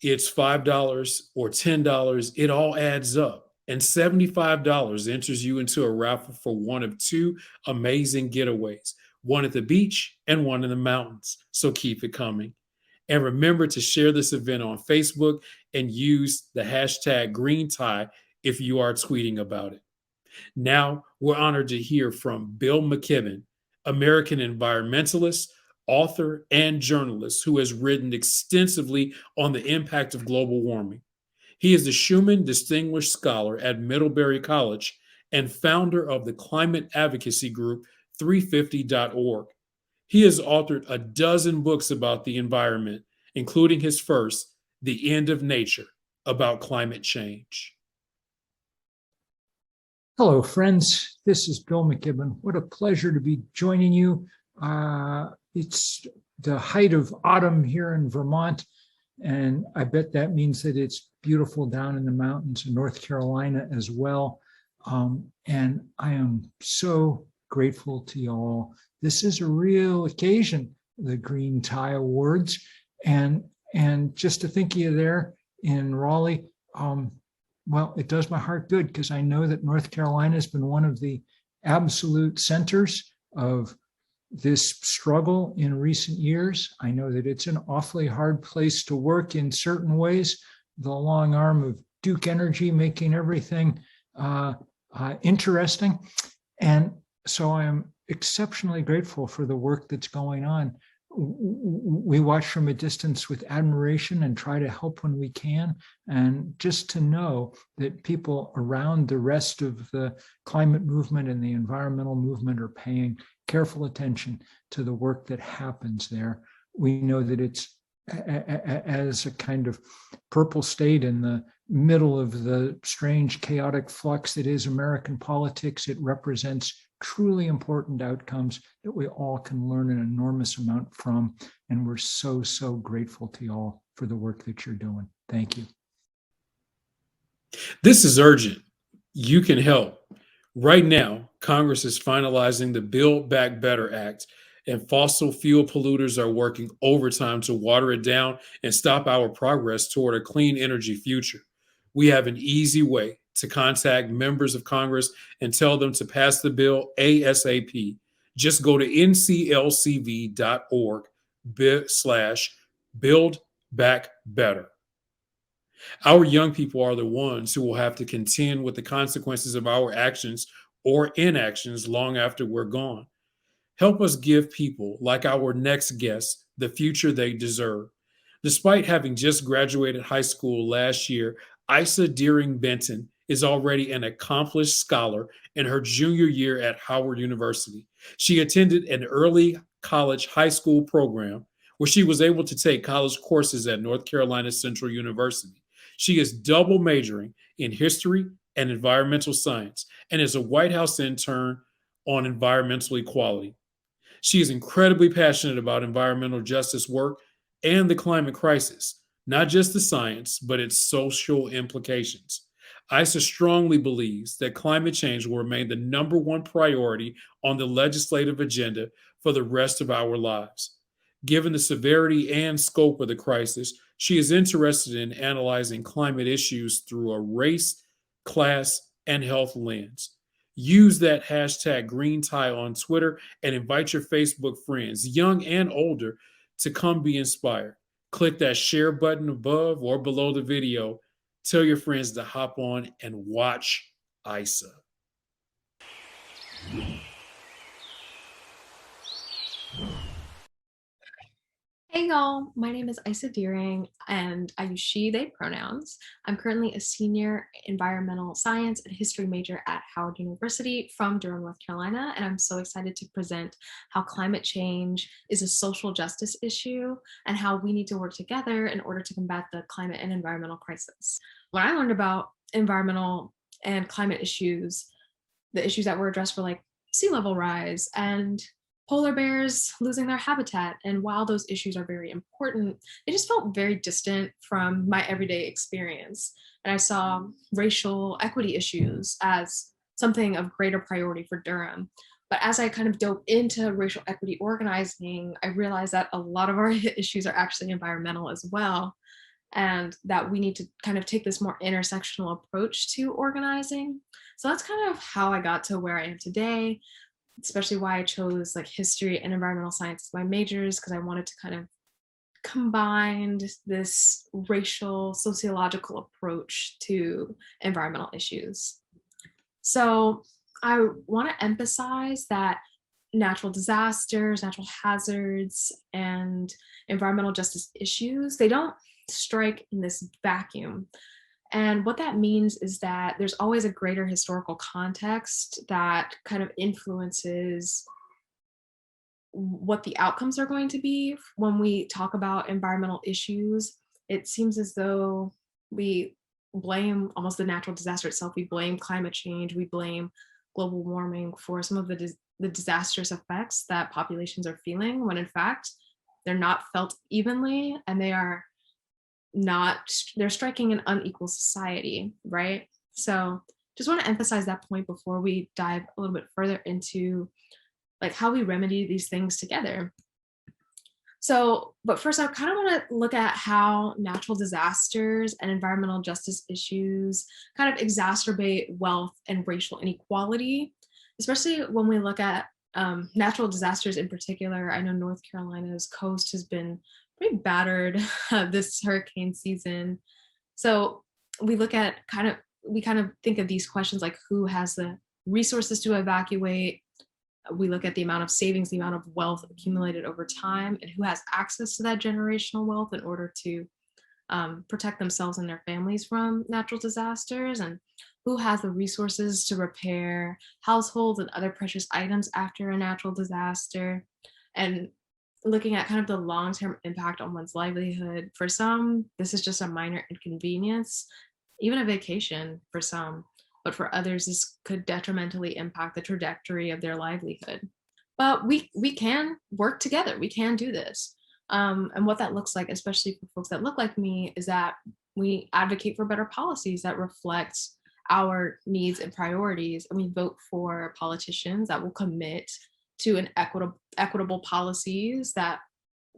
it's $5 or $10, it all adds up. And $75 enters you into a raffle for one of 2 amazing getaways, one at the beach and one in the mountains. So keep it coming. And remember to share this event on Facebook and use the hashtag #GreenTie if you are tweeting about it. Now, we're honored to hear from Bill McKibben, American environmentalist, author, and journalist who has written extensively on the impact of global warming. He is the Schumann Distinguished Scholar at Middlebury College and founder of the climate advocacy group 350.org. He has authored a dozen books about the environment, including his first, The End of Nature, about climate change. Hello, friends. This is Bill McKibben. What a pleasure to be joining you. It's the height of autumn here in Vermont, and I bet that means that it's beautiful down in the mountains in North Carolina as well. And I am so grateful to you all. This is a real occasion, the Green Tie Awards, and just to think of you there in Raleigh, well, it does my heart good because I know that North Carolina has been one of the absolute centers of this struggle in recent years. I know that it's an awfully hard place to work in certain ways, the long arm of Duke Energy making everything interesting. And so I am exceptionally grateful for the work that's going on. we watch from a distance with admiration and try to help when we can. And just to know that people around the rest of the climate movement and the environmental movement are paying careful attention to the work that happens there. We know that it's as a kind of purple state in the middle of the strange, chaotic flux that is American politics. It represents truly important outcomes that we all can learn an enormous amount from. And we're so, so grateful to you all for the work that you're doing. Thank you. This is urgent. You can help. Right now, Congress is finalizing the Build Back Better Act, and fossil fuel polluters are working overtime to water it down and stop our progress toward a clean energy future. We have an easy way to contact members of Congress and tell them to pass the bill ASAP. Just go to nclcv.org/buildbackbetter. Our young people are the ones who will have to contend with the consequences of our actions or inactions long after we're gone. Help us give people like our next guest the future they deserve. Despite having just graduated high school last year, Isa Deering Benton is already an accomplished scholar in her junior year at Howard University. She attended an early college high school program where she was able to take college courses at North Carolina Central University. She is double majoring in history and environmental science and is a White House intern on environmental equality. She is incredibly passionate about environmental justice work and the climate crisis, not just the science, but its social implications. Isa strongly believes that climate change will remain the number one priority on the legislative agenda for the rest of our lives. Given the severity and scope of the crisis, she is interested in analyzing climate issues through a race, class, and health lens. Use that hashtag #GreenTie on Twitter and invite your Facebook friends, young and older, to come be inspired. Click that share button above or below the video. Tell your friends to hop on and watch Isa. Hey y'all, my name is Isa Deering and I use she, they pronouns. I'm currently a senior environmental science and history major at Howard University from Durham, North Carolina, and I'm so excited to present how climate change is a social justice issue and how we need to work together in order to combat the climate and environmental crisis. When I learned about environmental and climate issues, the issues that were addressed were like sea level rise and polar bears losing their habitat. And while those issues are very important, they just felt very distant from my everyday experience. And I saw racial equity issues as something of greater priority for Durham. But as I kind of dove into racial equity organizing, I realized that a lot of our issues are actually environmental as well, and that we need to kind of take this more intersectional approach to organizing. So that's kind of how I got to where I am today, especially why I chose like history and environmental science as my majors, because I wanted to kind of combine this racial sociological approach to environmental issues. So I want to emphasize that natural disasters, natural hazards, and environmental justice issues, they don't strike in this vacuum. And what that means is that there's always a greater historical context that kind of influences what the outcomes are going to be. When we talk about environmental issues, it seems as though we blame almost the natural disaster itself. We blame climate change, we blame global warming for some of the disastrous effects that populations are feeling, when in fact, they're not felt evenly, and they're striking an unequal society, right? So just want to emphasize that point before we dive a little bit further into like how we remedy these things together. So, but first I kind of want to look at how natural disasters and environmental justice issues kind of exacerbate wealth and racial inequality, especially when we look at natural disasters in particular. I know North Carolina's coast has been pretty battered this hurricane season. So we look at we kind of think of these questions like who has the resources to evacuate, We look at the amount of savings, the amount of wealth accumulated over time, and who has access to that generational wealth in order to protect themselves and their families from natural disasters, and who has the resources to repair households and other precious items after a natural disaster, and looking at kind of the long-term impact on one's livelihood. For some, this is just a minor inconvenience, even a vacation for some, but for others, this could detrimentally impact the trajectory of their livelihood. But we can work together. We can do this. And what that looks like, especially for folks that look like me, is that we advocate for better policies that reflect our needs and priorities, and we vote for politicians that will commit to an equitable policies that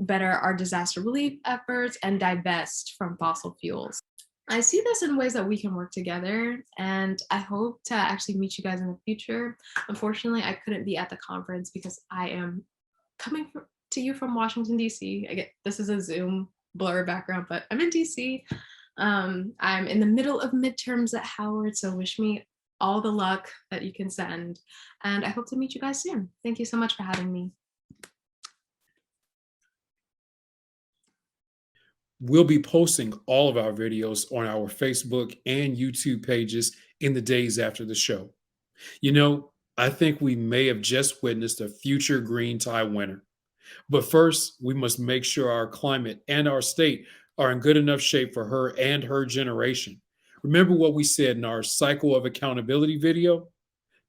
better our disaster relief efforts and divest from fossil fuels. I see this in ways that we can work together, and I hope to actually meet you guys in the future. Unfortunately, I couldn't be at the conference because I am coming to you from Washington, D.C. This is a Zoom blur background, but I'm in D.C. I'm in the middle of midterms at Howard, so wish me all the luck that you can send. And I hope to meet you guys soon. Thank you so much for having me. We'll be posting all of our videos on our Facebook and YouTube pages in the days after the show. You know, I think we may have just witnessed a future green tie winner. But first, we must make sure our climate and our state are in good enough shape for her and her generation. Remember what we said in our Cycle of Accountability video?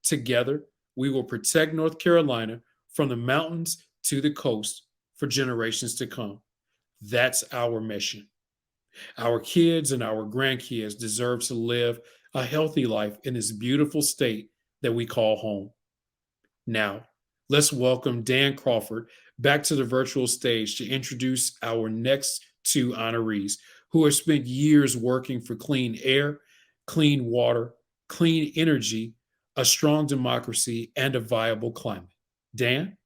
Together, we will protect North Carolina from the mountains to the coast for generations to come. That's our mission. Our kids and our grandkids deserve to live a healthy life in this beautiful state that we call home. Now, let's welcome Dan Crawford back to the virtual stage to introduce our next two honorees who have spent years working for clean air, clean water, clean energy, a strong democracy, and a viable climate. Dan?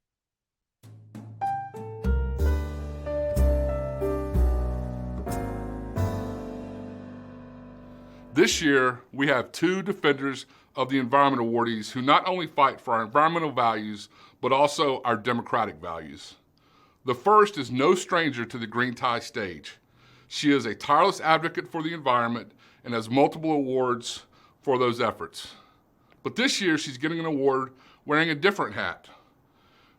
This year, we have two defenders of the environment awardees who not only fight for our environmental values, but also our democratic values. The first is no stranger to the green tie stage. She is a tireless advocate for the environment and has multiple awards for those efforts. But this year, she's getting an award wearing a different hat.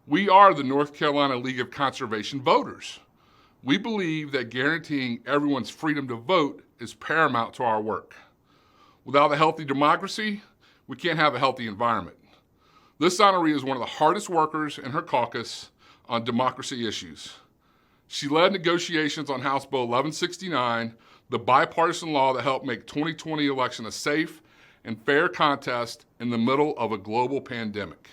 We are the North Carolina League of Conservation Voters. We believe that guaranteeing everyone's freedom to vote is paramount to our work. Without a healthy democracy, we can't have a healthy environment. This honoree is one of the hardest workers in her caucus on democracy issues. She led negotiations on House Bill 1169, the bipartisan law that helped make 2020 election a safe and fair contest in the middle of a global pandemic.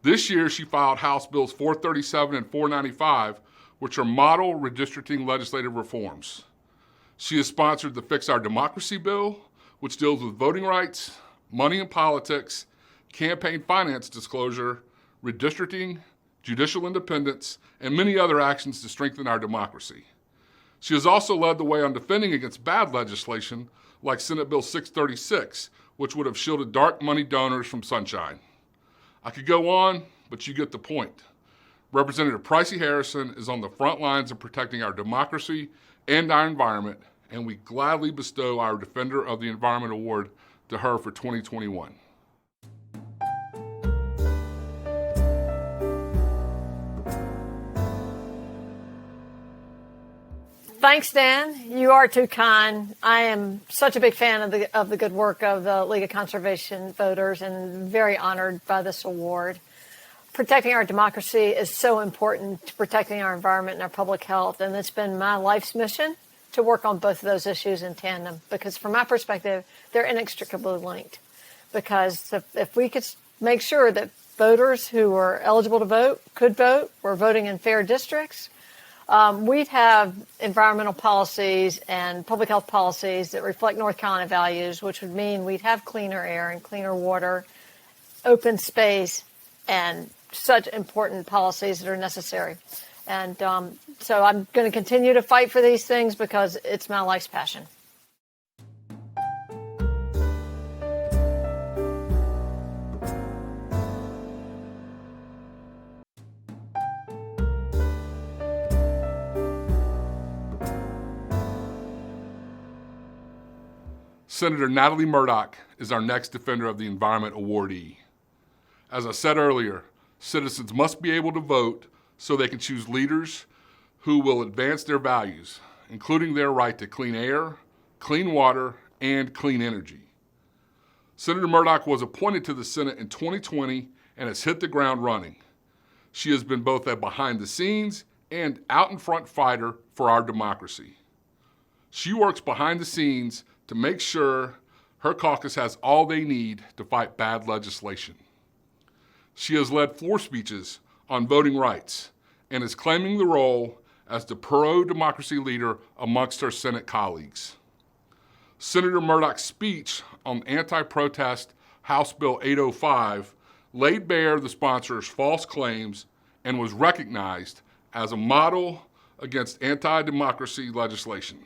This year, she filed House Bills 437 and 495, which are model redistricting legislative reforms. She has sponsored the Fix Our Democracy bill, which deals with voting rights, money in politics, campaign finance disclosure, redistricting, judicial independence, and many other actions to strengthen our democracy. She has also led the way on defending against bad legislation like Senate Bill 636, which would have shielded dark money donors from sunshine. I could go on, but you get the point. Representative Pricey Harrison is on the front lines of protecting our democracy and our environment, and we gladly bestow our Defender of the Environment Award to her for 2021. Thanks, Dan. You are too kind. I am such a big fan of the good work of the League of Conservation Voters and very honored by this award. Protecting our democracy is so important to protecting our environment and our public health, and it's been my life's mission to work on both of those issues in tandem, because from my perspective, they're inextricably linked. Because if we could make sure that voters who are eligible to vote could vote, we're voting in fair districts, we'd have environmental policies and public health policies that reflect North Carolina values, which would mean we'd have cleaner air and cleaner water, open space, and such important policies that are necessary. And so I'm going to continue to fight for these things because it's my life's passion. Senator Natalie Murdock is our next Defender of the Environment awardee. As I said earlier, citizens must be able to vote so they can choose leaders who will advance their values, including their right to clean air, clean water, and clean energy. Senator Murdock was appointed to the Senate in 2020 and has hit the ground running. She has been both a behind-the-scenes and out-in-front fighter for our democracy. She works behind the scenes to make sure her caucus has all they need to fight bad legislation. She has led 4 speeches on voting rights and is claiming the role as the pro-democracy leader amongst her Senate colleagues. Senator Murdock's speech on anti-protest House Bill 805 laid bare the sponsor's false claims and was recognized as a model against anti-democracy legislation.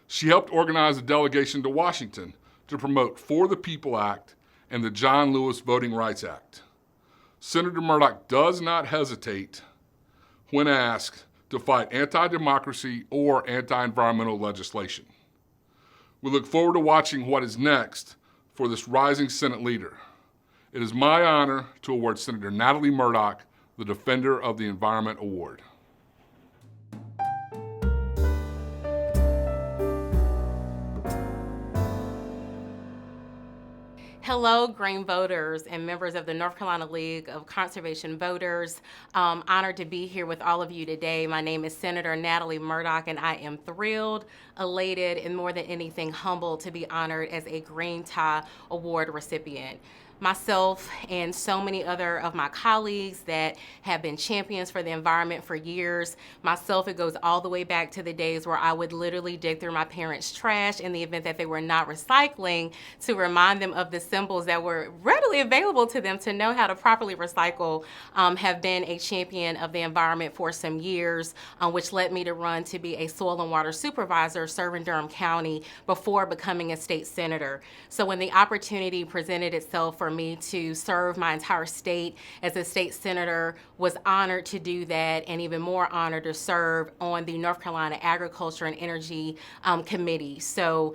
She helped organize a delegation to Washington to promote For the People Act and the John Lewis Voting Rights Act. Senator Murdock does not hesitate when asked to fight anti-democracy or anti-environmental legislation. We look forward to watching what is next for this rising Senate leader. It is my honor to award Senator Natalie Murdock the Defender of the Environment Award. Hello, Green voters and members of the North Carolina League of Conservation Voters. Honored to be here with all of you today. My name is Senator Natalie Murdock, and I am thrilled, elated, and more than anything, humbled to be honored as a Green Tie Award recipient. Myself and so many other of my colleagues that have been champions for the environment for years. Myself, it goes all the way back to the days where I would literally dig through my parents' trash in the event that they were not recycling to remind them of the symbols that were readily available to them to know how to properly recycle. Have been a champion of the environment for some years, which led me to run to be a soil and water supervisor serving Durham County before becoming a state senator. So when the opportunity presented itself for me to serve my entire state as a state senator, was honored to do that, and even more honored to serve on the North Carolina Agriculture and Energy Committee. So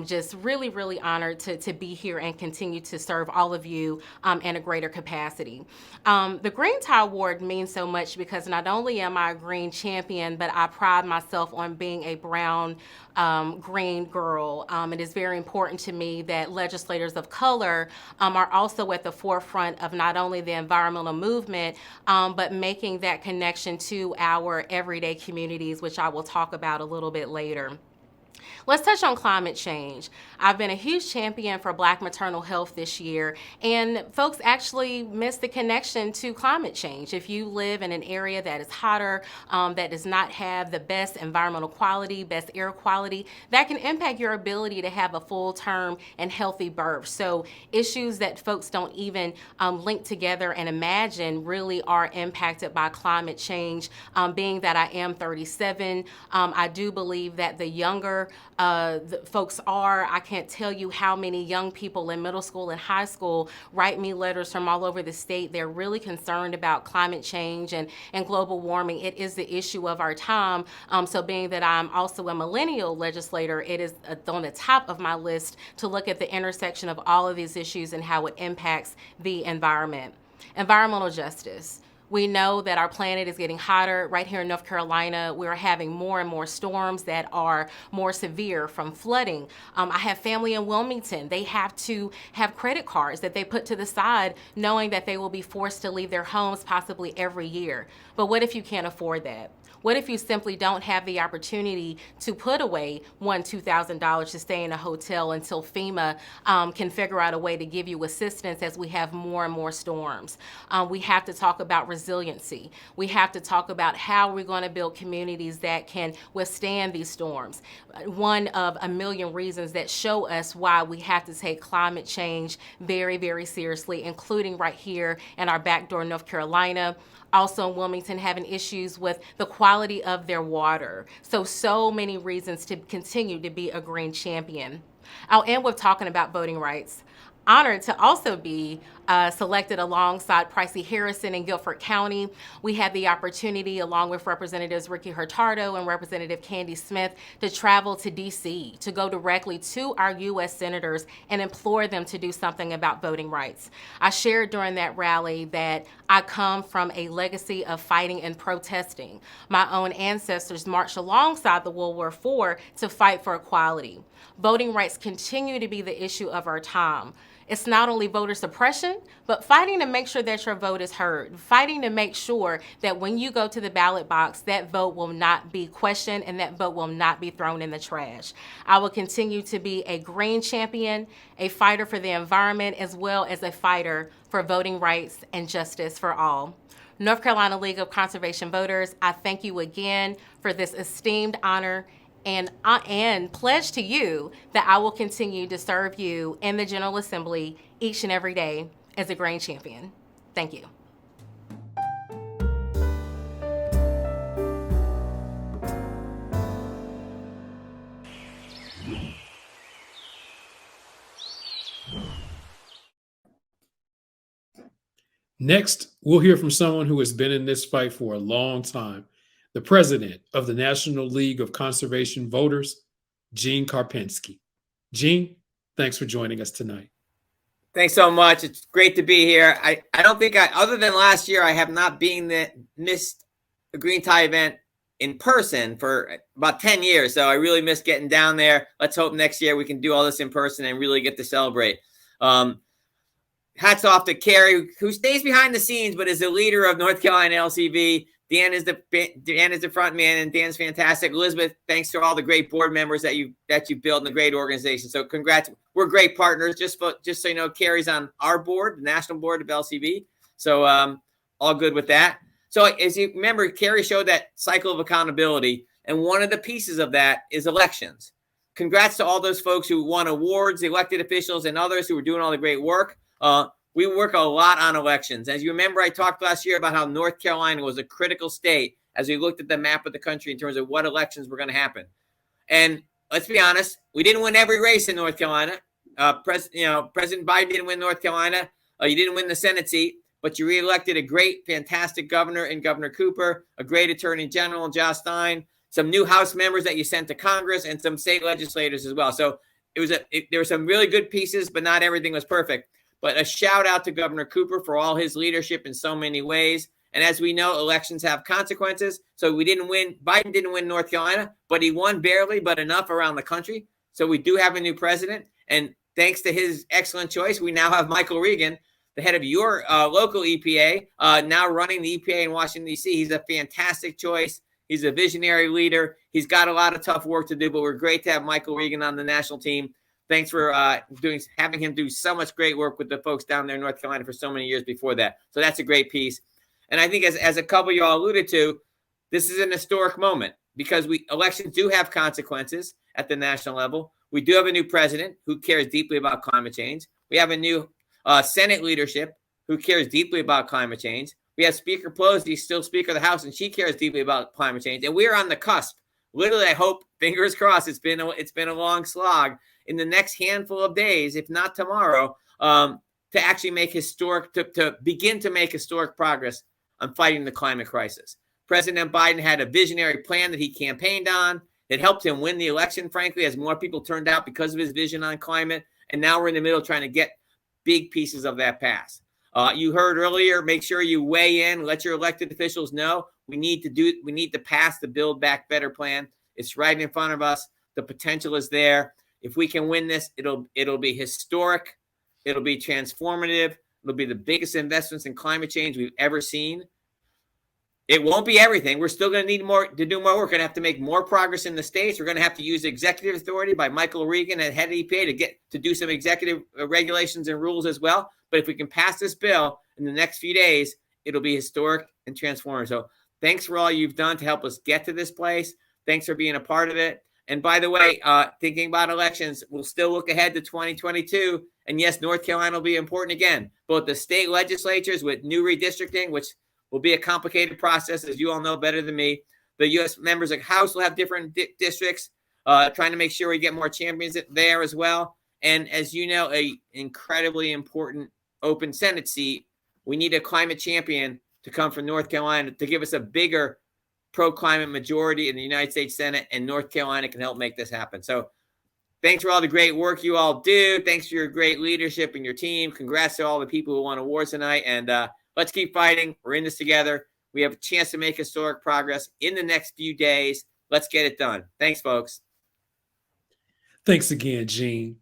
just really, really honored to be here and continue to serve all of you in a greater capacity. The Green Tie Award means so much because not only am I a green champion, but I pride myself on being a brown green girl. It is very important to me that legislators of color are also at the forefront of not only the environmental movement, but making that connection to our everyday communities, which I will talk about a little bit later. Let's touch on climate change. I've been a huge champion for Black maternal health this year, and folks actually miss the connection to climate change. If you live in an area that is hotter, that does not have the best environmental quality, best air quality, that can impact your ability to have a full-term and healthy birth. So issues that folks don't even link together and imagine really are impacted by climate change. Being that I am 37, I do believe that the younger the folks are, I can't tell you how many young people in middle school and high school write me letters from all over the state. They're really concerned about climate change and global warming. It is the issue of our time. So being that I'm also a millennial legislator, it is on the top of my list to look at the intersection of all of these issues and how it impacts the environment. Environmental justice. We know that our planet is getting hotter. Right here in North Carolina, we're having more and more storms that are more severe, from flooding. I have family in Wilmington. They have to have credit cards that they put to the side, knowing that they will be forced to leave their homes possibly every year. But what if you can't afford that? What if you simply don't have the opportunity to put away $1,000, $2,000 to stay in a hotel until FEMA can figure out a way to give you assistance as we have more and more storms? We have to talk about resiliency. We have to talk about how we're going to build communities that can withstand these storms. One of a million reasons that show us why we have to take climate change very, very seriously, including right here in our backdoor North Carolina. Also in Wilmington, having issues with the quality of their water. So many reasons to continue to be a green champion. I'll end with talking about voting rights. honored to also be selected alongside Pricey Harrison in Guilford County. We had the opportunity, along with Representatives Ricky Hurtado and Representative Candy Smith, to travel to D.C., to go directly to our U.S. senators and implore them to do something about voting rights. I shared during that rally that I come from a legacy of fighting and protesting. My own ancestors marched alongside the World War IV to fight for equality. Voting rights continue to be the issue of our time. It's not only voter suppression, but fighting to make sure that your vote is heard, fighting to make sure that when you go to the ballot box, that vote will not be questioned and that vote will not be thrown in the trash. I will continue to be a green champion, a fighter for the environment, as well as a fighter for voting rights and justice for all. North Carolina League of Conservation Voters, I thank you again for this esteemed honor and pledge to you that I will continue to serve you in the General Assembly each and every day as a green champion. Thank you. Next, we'll hear from someone who has been in this fight for a long time, the president of the National League of Conservation Voters, Gene Karpinski. Gene, thanks for joining us tonight. Thanks so much. It's great to be here. I don't think other than last year, I have not missed a Green Tie event in person for about 10 years. So I really miss getting down there. Let's hope next year we can do all this in person and really get to celebrate. Hats off to Carrie, who stays behind the scenes, but is the leader of North Carolina LCV. Dan is the front man, and Dan's fantastic. Elizabeth, thanks to all the great board members that you built in a great organization. So congrats. We're great partners. Just so you know, Carrie's on our board, the national board of LCV. So all good with that. So as you remember, Carrie showed that cycle of accountability, and one of the pieces of that is elections. Congrats to all those folks who won awards, the elected officials, and others who are doing all the great work. We work a lot on elections. As you remember, I talked last year about how North Carolina was a critical state as we looked at the map of the country in terms of what elections were going to happen. And let's be honest, we didn't win every race in North Carolina. President Biden didn't win North Carolina. You didn't win the Senate seat, but you reelected a great, fantastic governor in Governor Cooper, a great attorney general, Josh Stein, some new House members that you sent to Congress, and some state legislators as well. So there were some really good pieces, but not everything was perfect. But a shout out to Governor Cooper for all his leadership in so many ways. And as we know, elections have consequences. So we didn't win. Biden didn't win North Carolina, but he won barely, but enough around the country. So we do have a new president. And thanks to his excellent choice, we now have Michael Regan, the head of your local EPA, now running the EPA in Washington, D.C. He's a fantastic choice. He's a visionary leader. He's got a lot of tough work to do, but we're great to have Michael Regan on the national team. Thanks for having him do so much great work with the folks down there in North Carolina for so many years before that. So that's a great piece. And I think as a couple of y'all alluded to, this is an historic moment because elections do have consequences at the national level. We do have a new president who cares deeply about climate change. We have a new Senate leadership who cares deeply about climate change. We have Speaker Pelosi, still Speaker of the House, and she cares deeply about climate change. And we are on the cusp. Literally, I hope, fingers crossed, it's been a long slog in the next handful of days, if not tomorrow, to actually make to begin to make historic progress on fighting the climate crisis. President Biden had a visionary plan that he campaigned on that helped him win the election, frankly, as more people turned out because of his vision on climate. And now we're in the middle trying to get big pieces of that passed. You heard earlier, make sure you weigh in, let your elected officials know we need to pass the Build Back Better plan. It's right in front of us. The potential is there. If we can win this, it'll be historic. It'll be transformative. It'll be the biggest investments in climate change we've ever seen. It won't be everything. We're still going to need to do more work. We're going to have to make more progress in the states. We're going to have to use executive authority by Michael Regan and head of EPA to do some executive regulations and rules as well. But if we can pass this bill in the next few days, it'll be historic and transformative. So thanks for all you've done to help us get to this place. Thanks for being a part of it. And by the way, thinking about elections, we'll still look ahead to 2022. And yes, North Carolina will be important again. Both the state legislatures with new redistricting, which will be a complicated process, as you all know better than me. The U.S. members of House will have different districts, trying to make sure we get more champions there as well. and as you know, a incredibly important open Senate seat. We need a climate champion to come from North Carolina to give us a bigger pro-climate majority in the United States Senate, and North Carolina can help make this happen. So thanks for all the great work you all do. Thanks for your great leadership and your team. Congrats to all the people who won awards tonight. And let's keep fighting. We're in this together. We have a chance to make historic progress in the next few days. Let's get it done. Thanks, folks. Thanks again, Gene.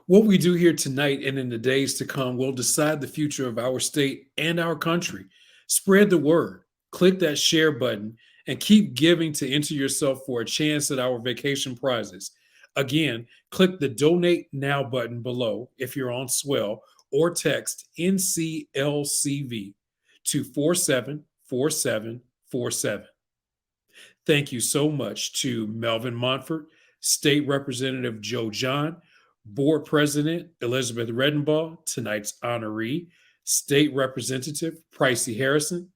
What we do here tonight and in the days to come will decide the future of our state and our country. Spread the word, click that share button, and keep giving to enter yourself for a chance at our vacation prizes. Again, click the Donate Now button below if you're on Swell, or text NCLCV to 474747. Thank you so much to Melvin Montfort, State Representative Joe John, Board President Elizabeth Redenbaugh, tonight's honoree, State Representative Pricey Harrison,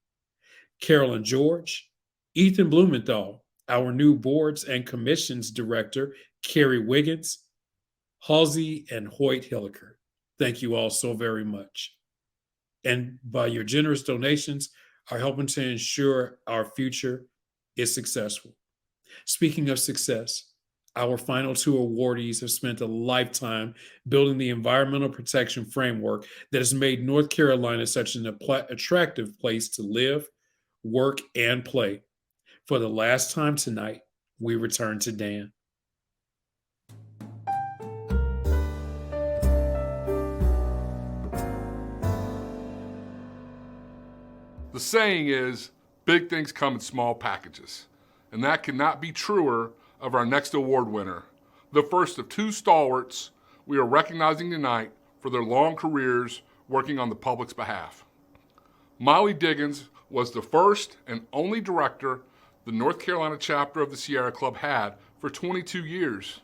Carolyn George, Ethan Blumenthal, our new Boards and Commissions Director, Kerry Wiggins, Halsey, and Hoyt Hilliker. Thank you all so very much. And by your generous donations are helping to ensure our future is successful. Speaking of success, our final two awardees have spent a lifetime building the environmental protection framework that has made North Carolina such an attractive place to live, work, and play. For the last time tonight, we return to Dan. The saying is, big things come in small packages. And that cannot be truer of our next award winner, the first of two stalwarts we are recognizing tonight for their long careers working on the public's behalf. Molly Diggins was the first and only director the North Carolina chapter of the Sierra Club had for 22 years.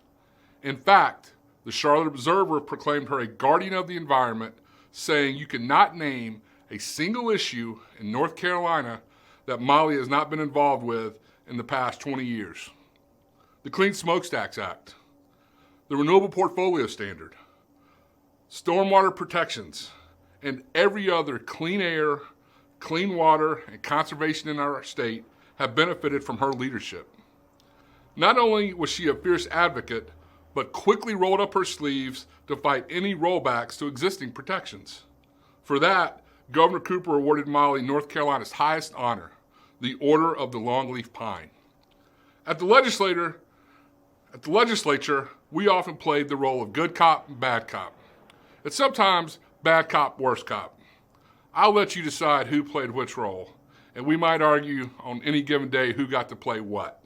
In fact, the Charlotte Observer proclaimed her a guardian of the environment, saying you cannot name a single issue in North Carolina that Molly has not been involved with in the past 20 years. The Clean Smokestacks Act, the Renewable Portfolio Standard, stormwater protections, and every other clean air, clean water, and conservation in our state have benefited from her leadership. Not only was she a fierce advocate, but quickly rolled up her sleeves to fight any rollbacks to existing protections. For that, Governor Cooper awarded Molly North Carolina's highest honor, the Order of the Longleaf Pine. At the legislature, we often played the role of good cop and bad cop. It's sometimes bad cop, worse cop. I'll let you decide who played which role, and we might argue on any given day who got to play what.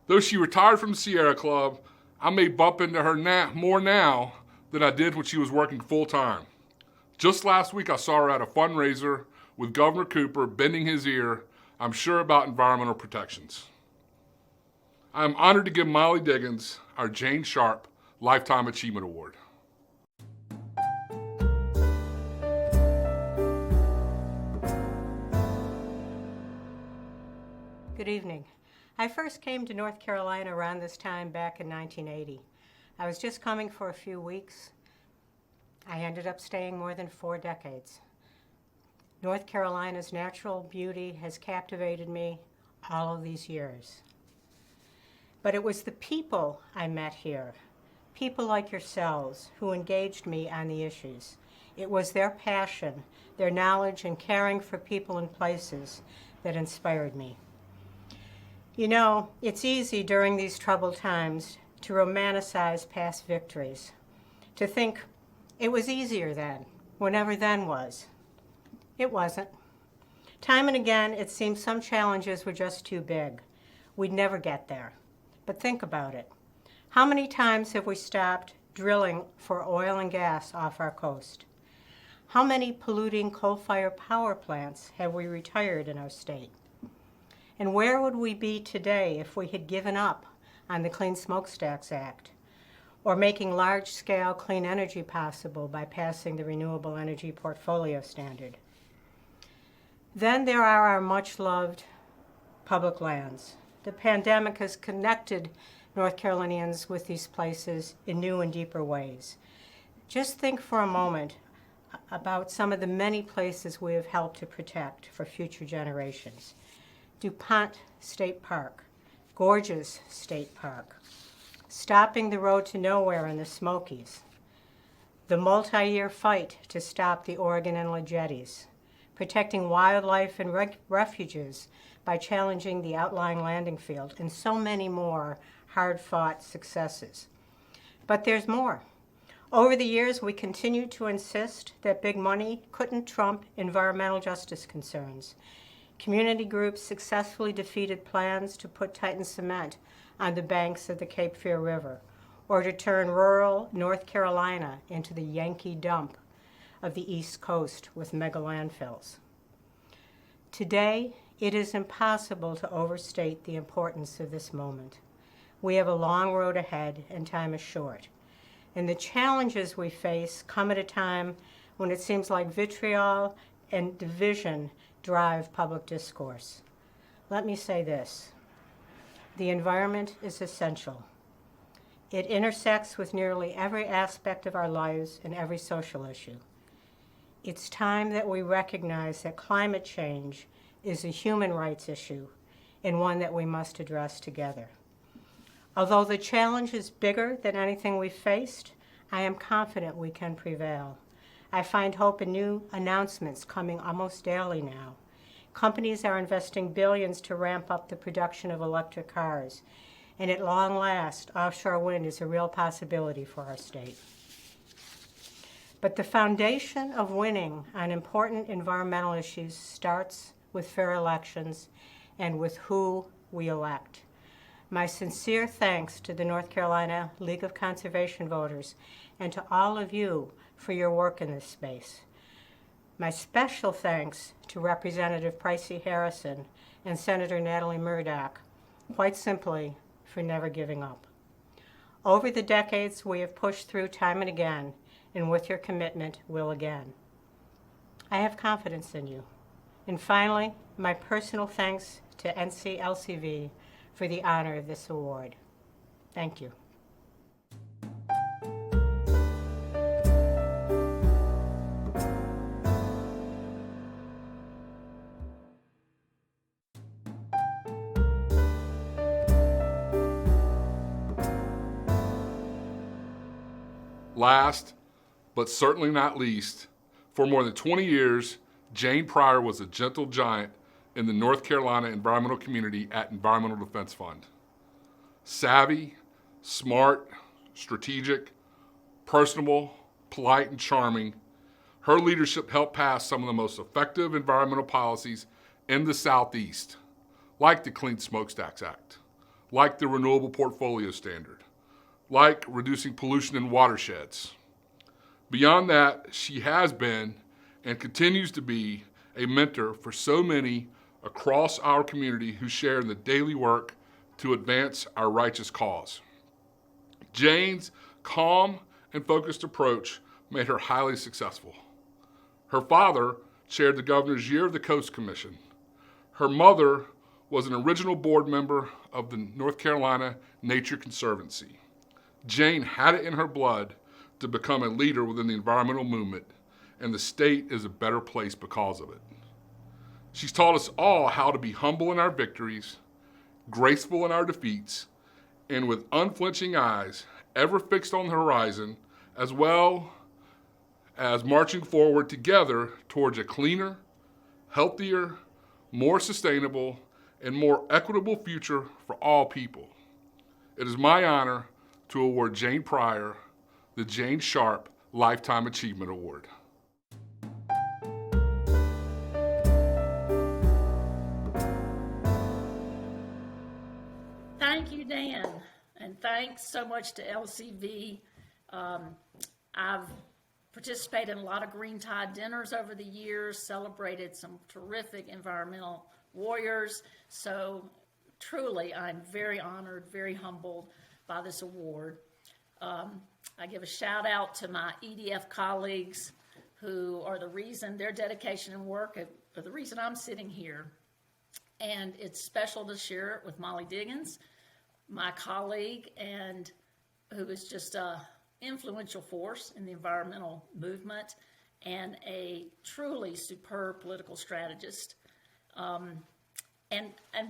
Though she retired from the Sierra Club, I may bump into her more now than I did when she was working full-time. Just last week, I saw her at a fundraiser with Governor Cooper bending his ear, I'm sure, about environmental protections. I am honored to give Molly Diggins our Jane Sharp Lifetime Achievement Award. Good evening. I first came to North Carolina around this time back in 1980. I was just coming for a few weeks. I ended up staying more than 4 decades. North Carolina's natural beauty has captivated me all of these years. But it was the people I met here, people like yourselves, who engaged me on the issues. It was their passion, their knowledge, and caring for people and places that inspired me. You know, it's easy during these troubled times to romanticize past victories, to think it was easier then, whenever then was. It wasn't. Time and again, it seemed some challenges were just too big. We'd never get there. But think about it. How many times have we stopped drilling for oil and gas off our coast? How many polluting coal-fired power plants have we retired in our state? And where would we be today if we had given up on the Clean Smokestacks Act, or making large-scale clean energy possible by passing the Renewable Energy Portfolio Standard? Then there are our much-loved public lands. The pandemic has connected North Carolinians with these places in new and deeper ways. Just think for a moment about some of the many places we have helped to protect for future generations. DuPont State Park, gorgeous state park. Stopping the road to nowhere in the Smokies. The multi-year fight to stop the Oregon Inlet jetties. Protecting wildlife and refuges by challenging the outlying landing field, and so many more hard-fought successes. But there's more. Over the years, we continued to insist that big money couldn't trump environmental justice concerns. Community groups successfully defeated plans to put Titan cement on the banks of the Cape Fear River, or to turn rural North Carolina into the Yankee dump of the East Coast with mega landfills. Today, it is impossible to overstate the importance of this moment. We have a long road ahead and time is short. And the challenges we face come at a time when it seems like vitriol and division drive public discourse. Let me say this. The environment is essential. It intersects with nearly every aspect of our lives and every social issue. It's time that we recognize that climate change is a human rights issue and one that we must address together. Although the challenge is bigger than anything we've faced, I am confident we can prevail. I find hope in new announcements coming almost daily now. Companies are investing billions to ramp up the production of electric cars, and at long last, offshore wind is a real possibility for our state. But the foundation of winning on important environmental issues starts with fair elections and with who we elect. My sincere thanks to the North Carolina League of Conservation Voters and to all of you for your work in this space. My special thanks to Representative Pricey Harrison and Senator Natalie Murdock, quite simply for never giving up. Over the decades, we have pushed through time and again, and with your commitment, will again. I have confidence in you. And finally, my personal thanks to NCLCV for the honor of this award. Thank you. Last, but certainly not least, for more than 20 years, Jane Pryor was a gentle giant in the North Carolina environmental community at Environmental Defense Fund. Savvy, smart, strategic, personable, polite, and charming, her leadership helped pass some of the most effective environmental policies in the Southeast, like the Clean Smokestacks Act, like the Renewable Portfolio Standard, like reducing pollution in watersheds. Beyond that, she has been and continues to be a mentor for so many across our community who share in the daily work to advance our righteous cause. Jane's calm and focused approach made her highly successful. Her father chaired the Governor's Year of the Coast Commission. Her mother was an original board member of the North Carolina Nature Conservancy. Jane had it in her blood to become a leader within the environmental movement, and the state is a better place because of it. She's taught us all how to be humble in our victories, graceful in our defeats, and with unflinching eyes, ever fixed on the horizon, as well as marching forward together towards a cleaner, healthier, more sustainable, and more equitable future for all people. It is my honor to award Jane Pryor the Jane Sharp Lifetime Achievement Award. Thank you, Dan, and thanks so much to LCV. I've participated in a lot of Green Tide dinners over the years, celebrated some terrific environmental warriors, so truly I'm very honored, very humbled by this award. I give a shout out to my EDF colleagues who are the reason, their dedication and work are the reason I'm sitting here. And it's special to share it with Molly Diggins, my colleague and who is just a influential force in the environmental movement and a truly superb political strategist. And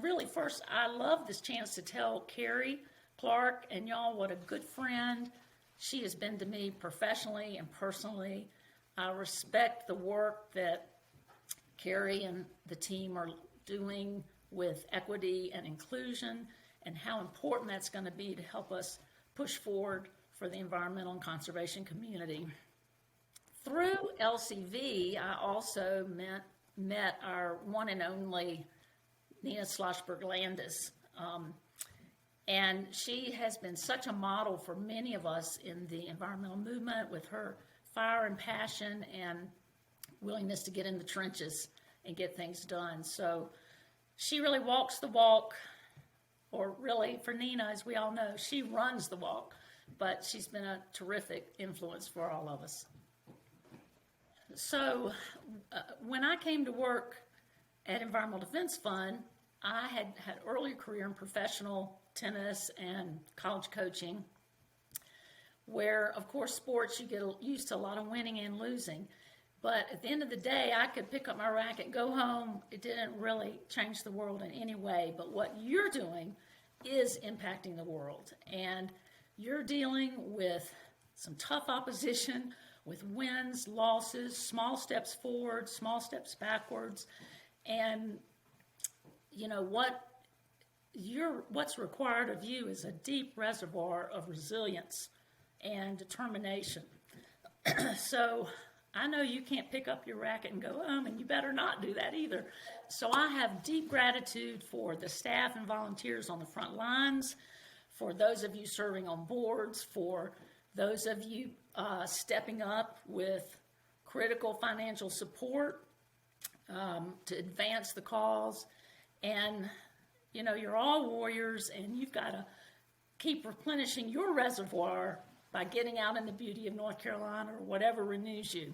really, first, I love this chance to tell Carrie Clark and y'all what a good friend she has been to me professionally and personally. I respect the work that Carrie and the team are doing with equity and inclusion and how important that's going to be to help us push forward for the environmental and conservation community. Through LCV, I also met our one and only Nina Schlossberg Landis. And she has been such a model for many of us in the environmental movement with her fire and passion and willingness to get in the trenches and get things done. So she really walks the walk, or really for Nina, as we all know, she runs the walk, but she's been a terrific influence for all of us. So when I came to work at Environmental Defense Fund, I had had earlier career in professional tennis and college coaching, where, of course, sports, you get used to a lot of winning and losing. But at the end of the day, I could pick up my racket, go home. It didn't really change the world in any way. But what you're doing is impacting the world. And you're dealing with some tough opposition, with wins, losses, small steps forward, small steps backwards. And you know what's required of you is a deep reservoir of resilience and determination. So I know you can't pick up your racket and go home, and you better not do that either. So I have deep gratitude for the staff and volunteers on the front lines, for those of you serving on boards, for those of you stepping up with critical financial support to advance the cause. And, you know, you're all warriors, and you've got to keep replenishing your reservoir by getting out in the beauty of North Carolina or whatever renews you,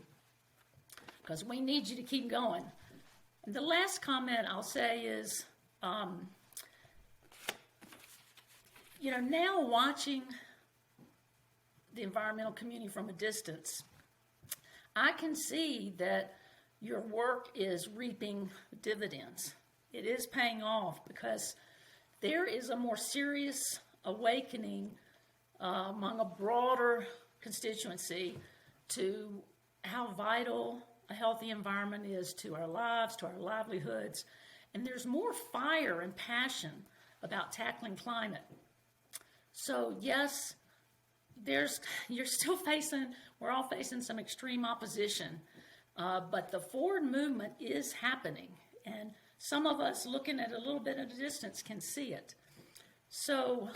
because we need you to keep going. And the last comment I'll say is, you know, now watching the environmental community from a distance, I can see that your work is reaping dividends. It is paying off because there is a more serious awakening among a broader constituency to how vital a healthy environment is to our lives, to our livelihoods. And there's more fire and passion about tackling climate. So yes, we're all facing some extreme opposition, but the forward movement is happening. And some of us looking at a little bit at a distance can see it. So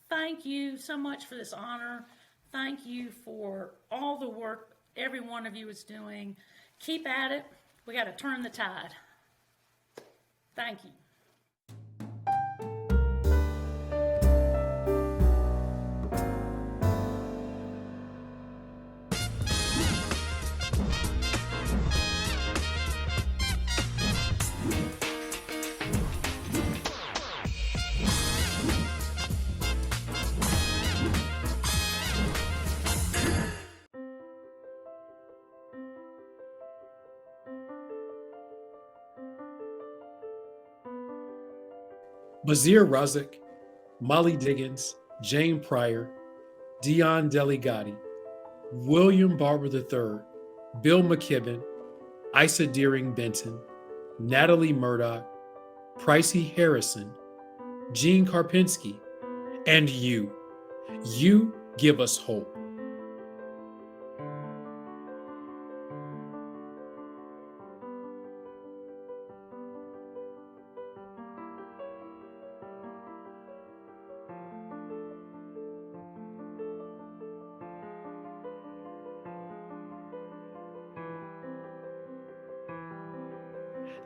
thank you so much for this honor. Thank you for all the work every one of you is doing. Keep at it. We got to turn the tide. Thank you. Bazir Razak, Molly Diggins, Jane Pryor, Dion Deligatti, William Barber III, Bill McKibben, Isa Deering Benton, Natalie Murdoch, Pricey Harrison, Gene Karpinski, and you. You give us hope.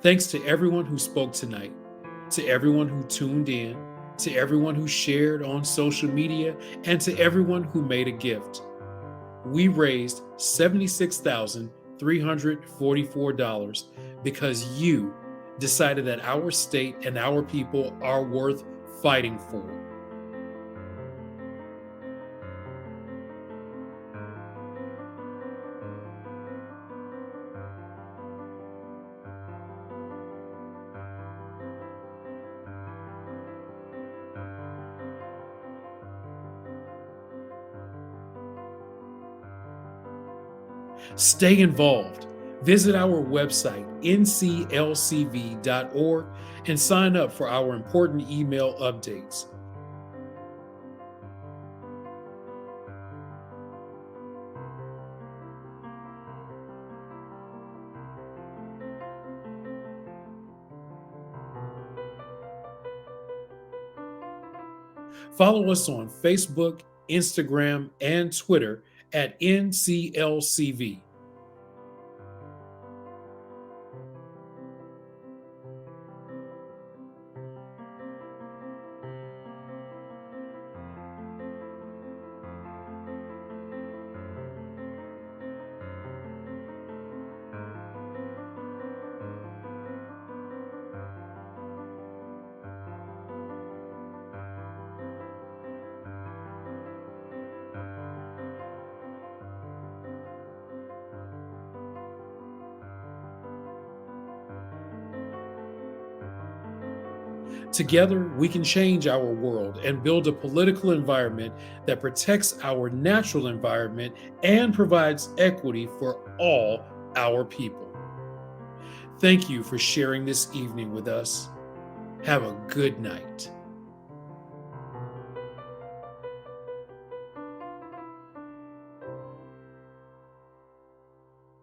Thanks to everyone who spoke tonight, to everyone who tuned in, to everyone who shared on social media, and to everyone who made a gift. We raised $76,344 because you decided that our state and our people are worth fighting for. Stay involved. Visit our website, nclcv.org, and sign up for our important email updates. Follow us on Facebook, Instagram, and Twitter at NCLCV. Together, we can change our world and build a political environment that protects our natural environment and provides equity for all our people. Thank you for sharing this evening with us. Have a good night.